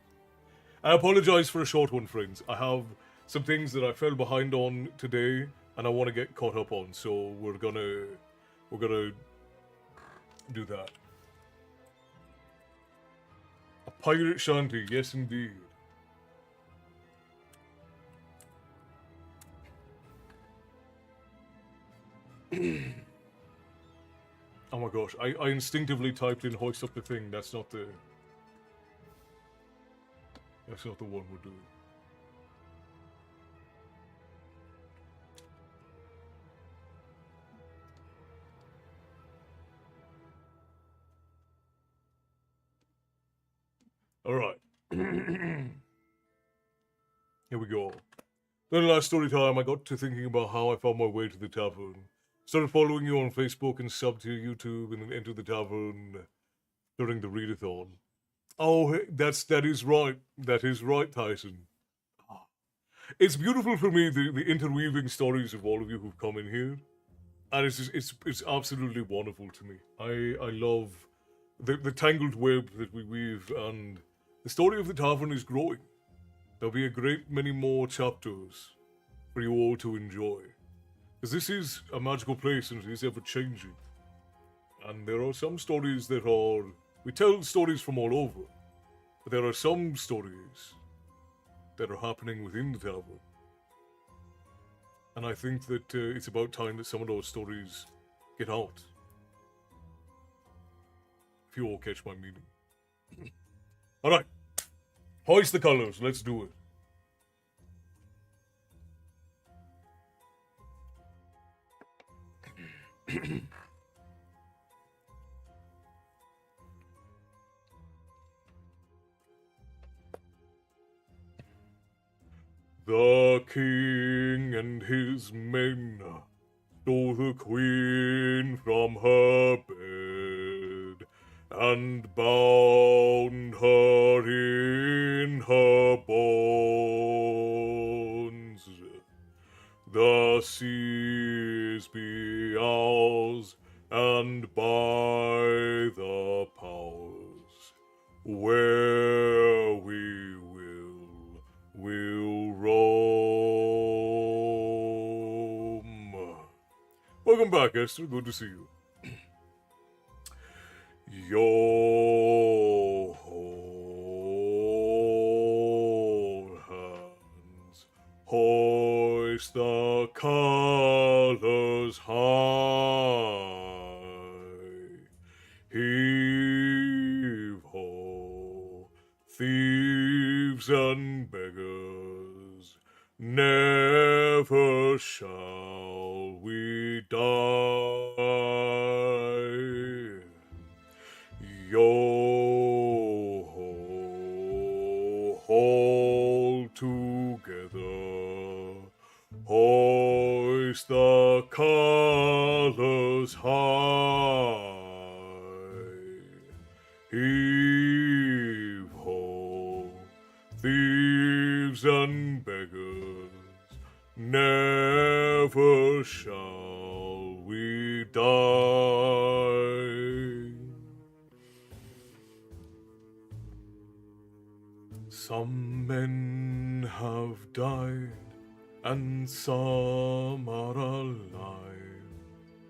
I apologise for a short one, friends. I have some things that I fell behind on today, and I want to get caught up on. So we're gonna do that. A pirate shanty, yes indeed. Oh my gosh, I instinctively typed in Hoist Up the Thing. That's not the one we're doing. Alright. Here we go. Then last story time, I got to thinking about how I found my way to the tavern. Started following you on Facebook and subbed to YouTube, and then entered the tavern during the readathon. Oh, that is right. That is right, Tyson. It's beautiful for me, the interweaving stories of all of you who've come in here. And it's absolutely wonderful to me. I love the tangled web that we weave, and the story of the tavern is growing. There'll be a great many more chapters for you all to enjoy. Because this is a magical place and it is ever changing. And there are some stories that are. We tell stories from all over, but there are some stories that are happening within the tavern. And I think that it's about time that some of those stories get out. If you all catch my meaning. Alright. Hoist the colors. Let's do it. The king and his men stole the queen from her bed and bound her in her bonds. The seas be ours, and by the powers where we will roam. Welcome back, Esther. Good to see you. Yo ho, hands, hoist the colors high. Heave ho, thieves and beggars, never shall we die. Yo ho, hold together, hoist the colors high. Heave ho, thieves and beggars, never shall we die. Some men have died, and some are alive,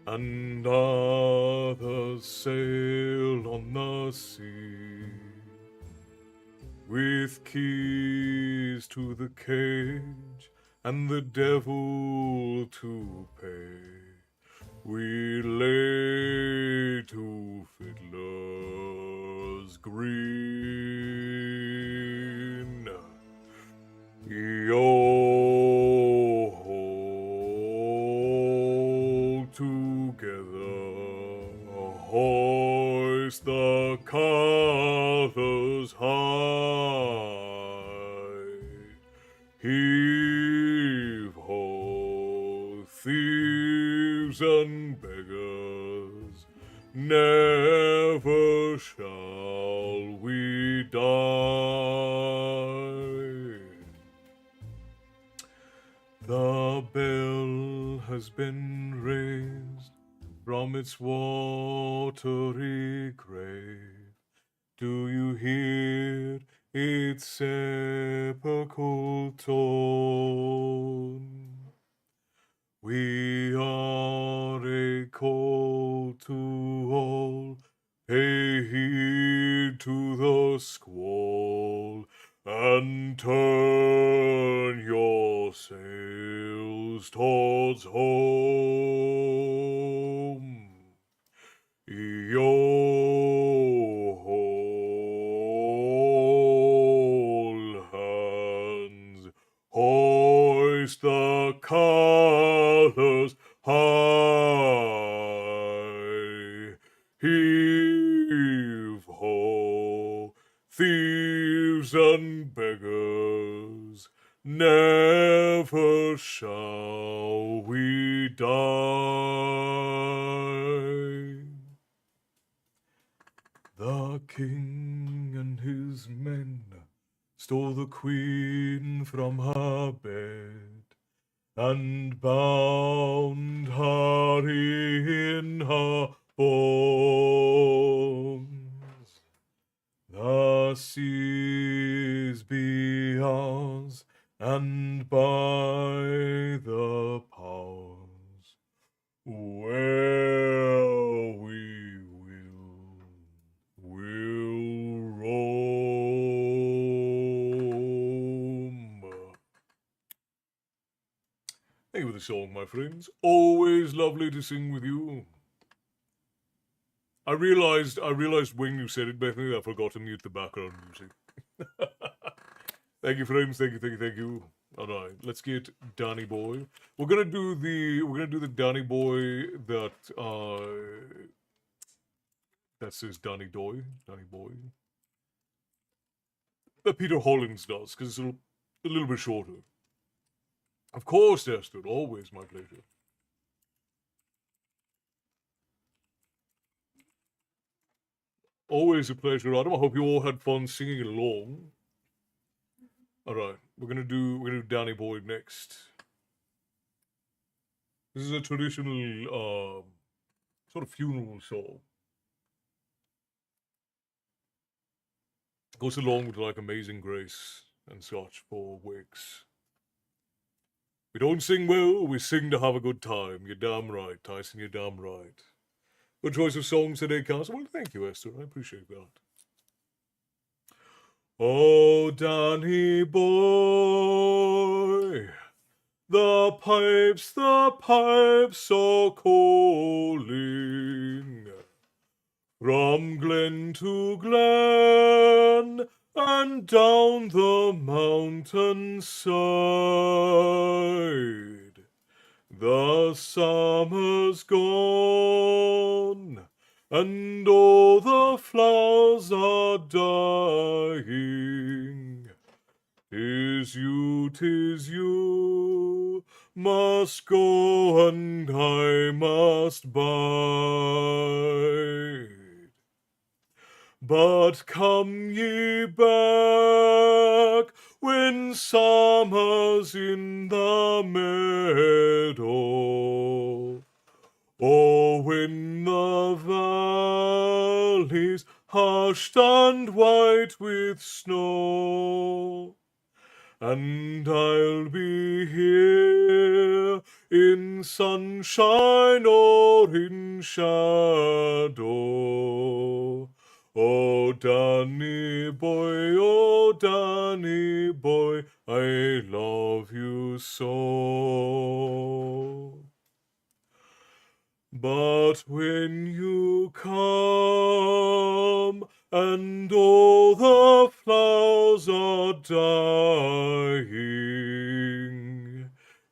and others sail on the sea, with keys to the cage and the devil to pay. We lay to fiddlers green. Yo ho, together, hoist the colors high. Heave ho, thieves and beggars, never shall we die. The bell has been raised from its watery grave. Do you hear its sepulchral tone? We are a call to all, pay heed to the squall, and turn your sails towards home. Yo ho, all hands, hoist the colors high. Heave ho, thieves and beggars, never shall we die. The king and his men stole the queen from her bed, and bound her in her bones. The seas be ours, and by the powers, where we will roam. Thank you for the song, my friends. Always lovely to sing with you. I realized when you said it, Bethany, I forgot to mute the background music. Thank you, friends. Thank you. All right, let's get Danny Boy. We're gonna do the Danny Boy that says Danny Boy, that Peter Hollins does, because it's a little bit shorter. Of course, Esther. Always my pleasure. Always a pleasure, Adam. I hope you all had fun singing along. All right, we're gonna do Danny Boy next. This is a traditional sort of funeral song. Goes along with like Amazing Grace and such for wigs. We don't sing well, we sing to have a good time. You're damn right, Tyson, you're damn right. Good choice of songs today, Castle. Well, thank you, Esther. I appreciate that. Oh, Danny boy, the pipes are calling. From glen to glen and down the mountainside. The summer's gone, and all the flowers are dying. 'Tis you, must go, and I must bide. But come ye back when summer's in the meadow, or when the valley's hushed and white with snow. And I'll be here in sunshine or in shadow. Oh, Danny boy, I love you so. But when you come and all the flowers are dying,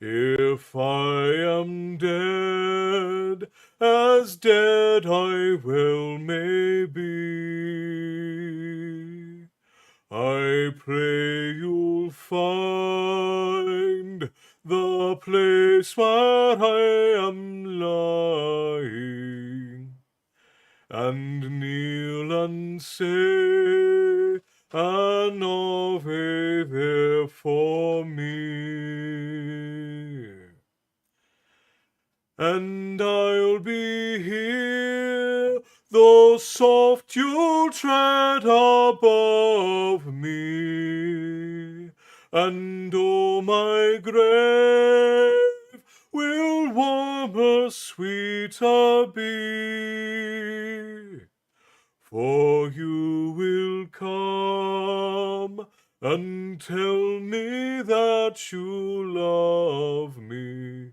if I am dead, as dead I well may be, I pray you'll find the place where I am lying, and kneel and say an Ave there for me. And I'll be here, though soft you'll tread above me, and oh, my grave will warmer, sweeter be, for you will come and tell me that you love me.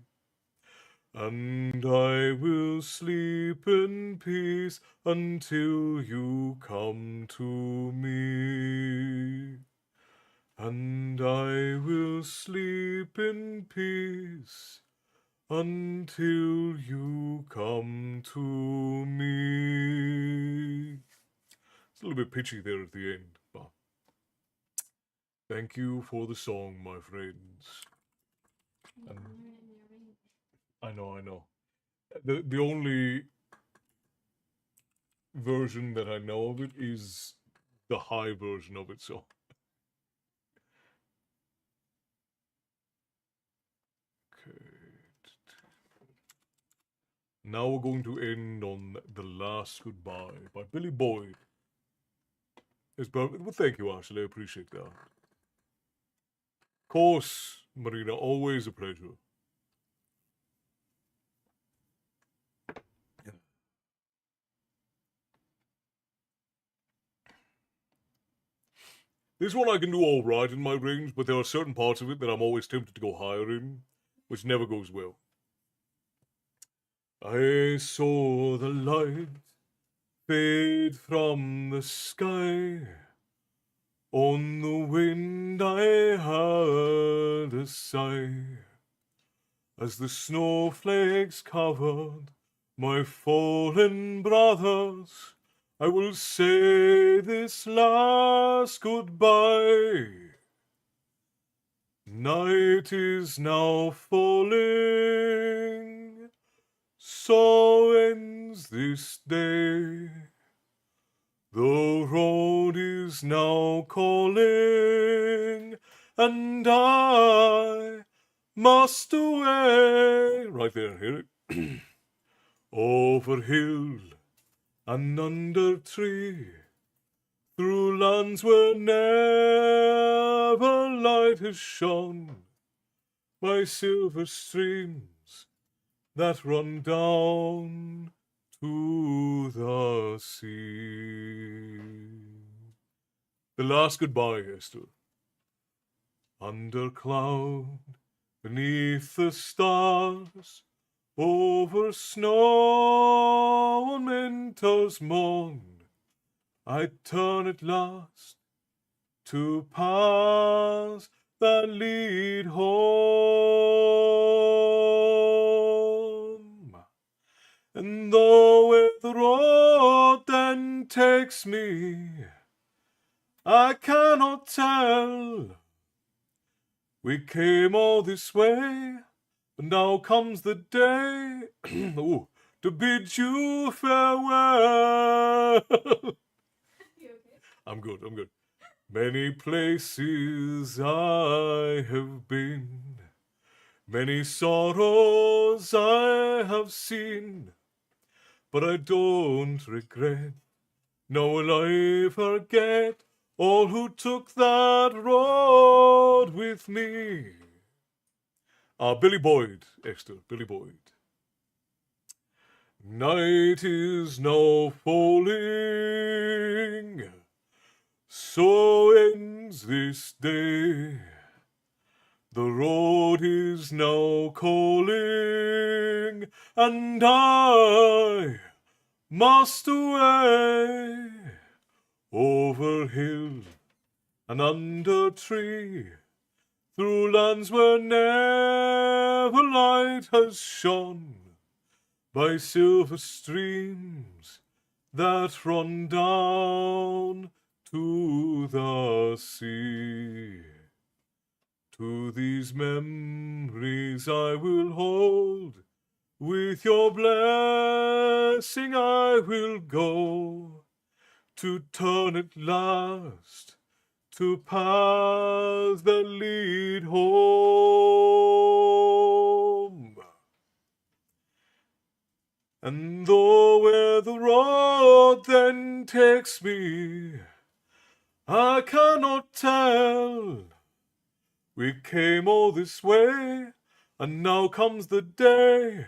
And I will sleep in peace until you come to me. And I will sleep in peace until you come to me. It's a little bit pitchy there at the end, but thank you for the song, my friends. I know. The only version that I know of it is the high version of it, so Now we're going to end on The Last Goodbye by Billy Boyd. Well, thank you, Ashley. I appreciate that. Of course, Marina, always a pleasure. This one I can do all right in my range, but there are certain parts of it that I'm always tempted to go higher in, which never goes well. I saw the light fade from the sky. On the wind I heard a sigh as the snowflakes covered my fallen brothers. I will say this last goodbye. Night is now falling, so ends this day. The road is now calling, and I must away. Right there, hear it? Over hill and under tree, through lands where never light has shone, by silver streams that run down to the sea. The last goodbye, Esther. Under cloud, beneath the stars, over snow on winter's morn, I turn at last to paths that lead home. And though where the road then takes me, I cannot tell. We came all this way, and now comes the day ooh, to bid you farewell. I'm good. Many places I have been, many sorrows I have seen, but I don't regret, nor will I forget all who took that road with me. Billy Boyd, Esther, Billy Boyd. Night is now falling, so ends this day. The road is now calling, and I must away. Over hill and under tree, through lands where never light has shone, by silver streams that run down to the sea. To these memories I will hold, with your blessing I will go, to turn at last to paths that lead home. And though where the road then takes me, I cannot tell. We came all this way, and now comes the day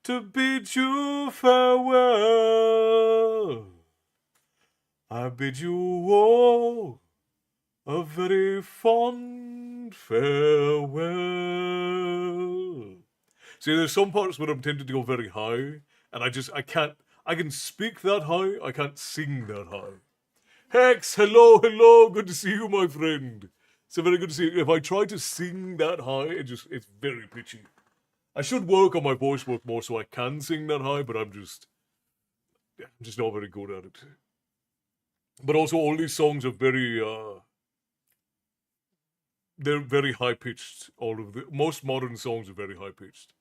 to bid you farewell. I bid you all a very fond farewell. See, there's some parts where I'm tempted to go very high, and I can speak that high, I can't sing that high. Hex, hello, good to see you, my friend. It's very good to see you. If I try to sing that high, it's very pitchy. I should work on my voice work more so I can sing that high, but I'm just not very good at it. But also, all these songs are they're very high pitched. Most modern songs are very high pitched,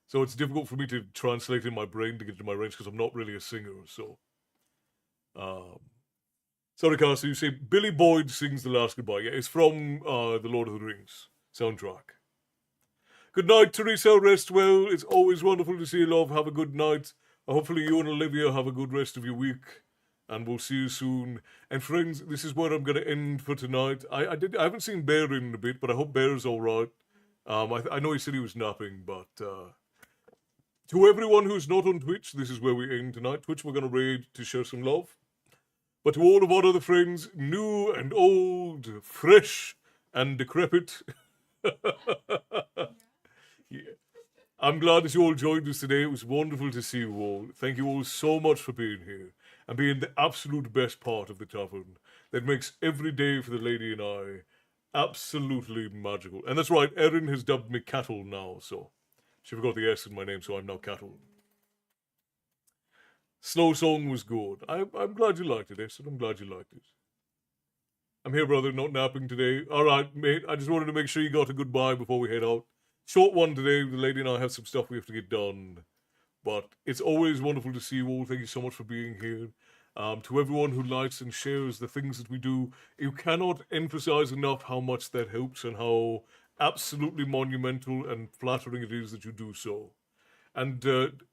so it's difficult for me to translate in my brain to get to my range because I'm not really a singer. So, sorry, Carl. So you say Billy Boyd sings "The Last Goodbye"? Yeah, it's from the Lord of the Rings soundtrack. Good night, Teresa. Rest well. It's always wonderful to see you, love. Have a good night. Hopefully you and Olivia have a good rest of your week. And we'll see you soon. And friends, this is where I'm going to end for tonight. I haven't seen Bear in a bit, but I hope Bear's all right. I know he said he was napping, but to everyone who's not on Twitch, this is where we end tonight. Twitch, we're going to raid to share some love. But to all of our other friends, new and old, fresh and decrepit, yeah. I'm glad that you all joined us today. It was wonderful to see you all. Thank you all so much for being here and being the absolute best part of the tavern that makes every day for the lady and I absolutely magical. And that's right, Erin has dubbed me Cattle now, so she forgot the S in my name, so I'm now Cattle. Slow Song was good. I'm glad you liked it, Esther. I'm glad you liked it. I'm here, brother, not napping today. All right, mate, I just wanted to make sure you got a goodbye before we head out. Short one today. The lady and I have some stuff we have to get done. But it's always wonderful to see you all. Thank you so much for being here. To everyone who likes and shares the things that we do, you cannot emphasize enough how much that helps and how absolutely monumental and flattering it is that you do so. And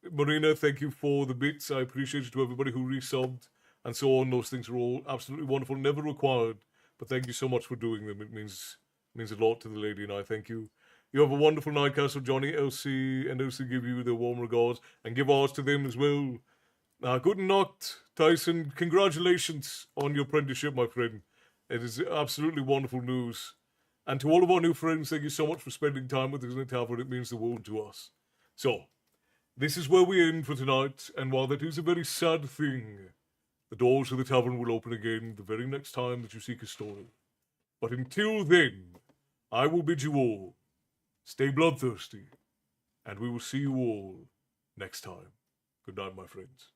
Marina, thank you for the bits. I appreciate it to everybody who resubbed and so on. Those things are all absolutely wonderful, never required. But thank you so much for doing them. It means a lot to the lady and I. Thank you. You have a wonderful night, Castle Johnny. Elsie and Elsie give you their warm regards and give ours to them as well. Good night, Tyson. Congratulations on your apprenticeship, my friend. It is absolutely wonderful news. And to all of our new friends, thank you so much for spending time with us in the tavern. It means the world to us. So, this is where we end for tonight. And while that is a very sad thing, the doors of the tavern will open again the very next time that you seek a story. But until then, I will bid you all stay bloodthirsty, and we will see you all next time. Good night, my friends.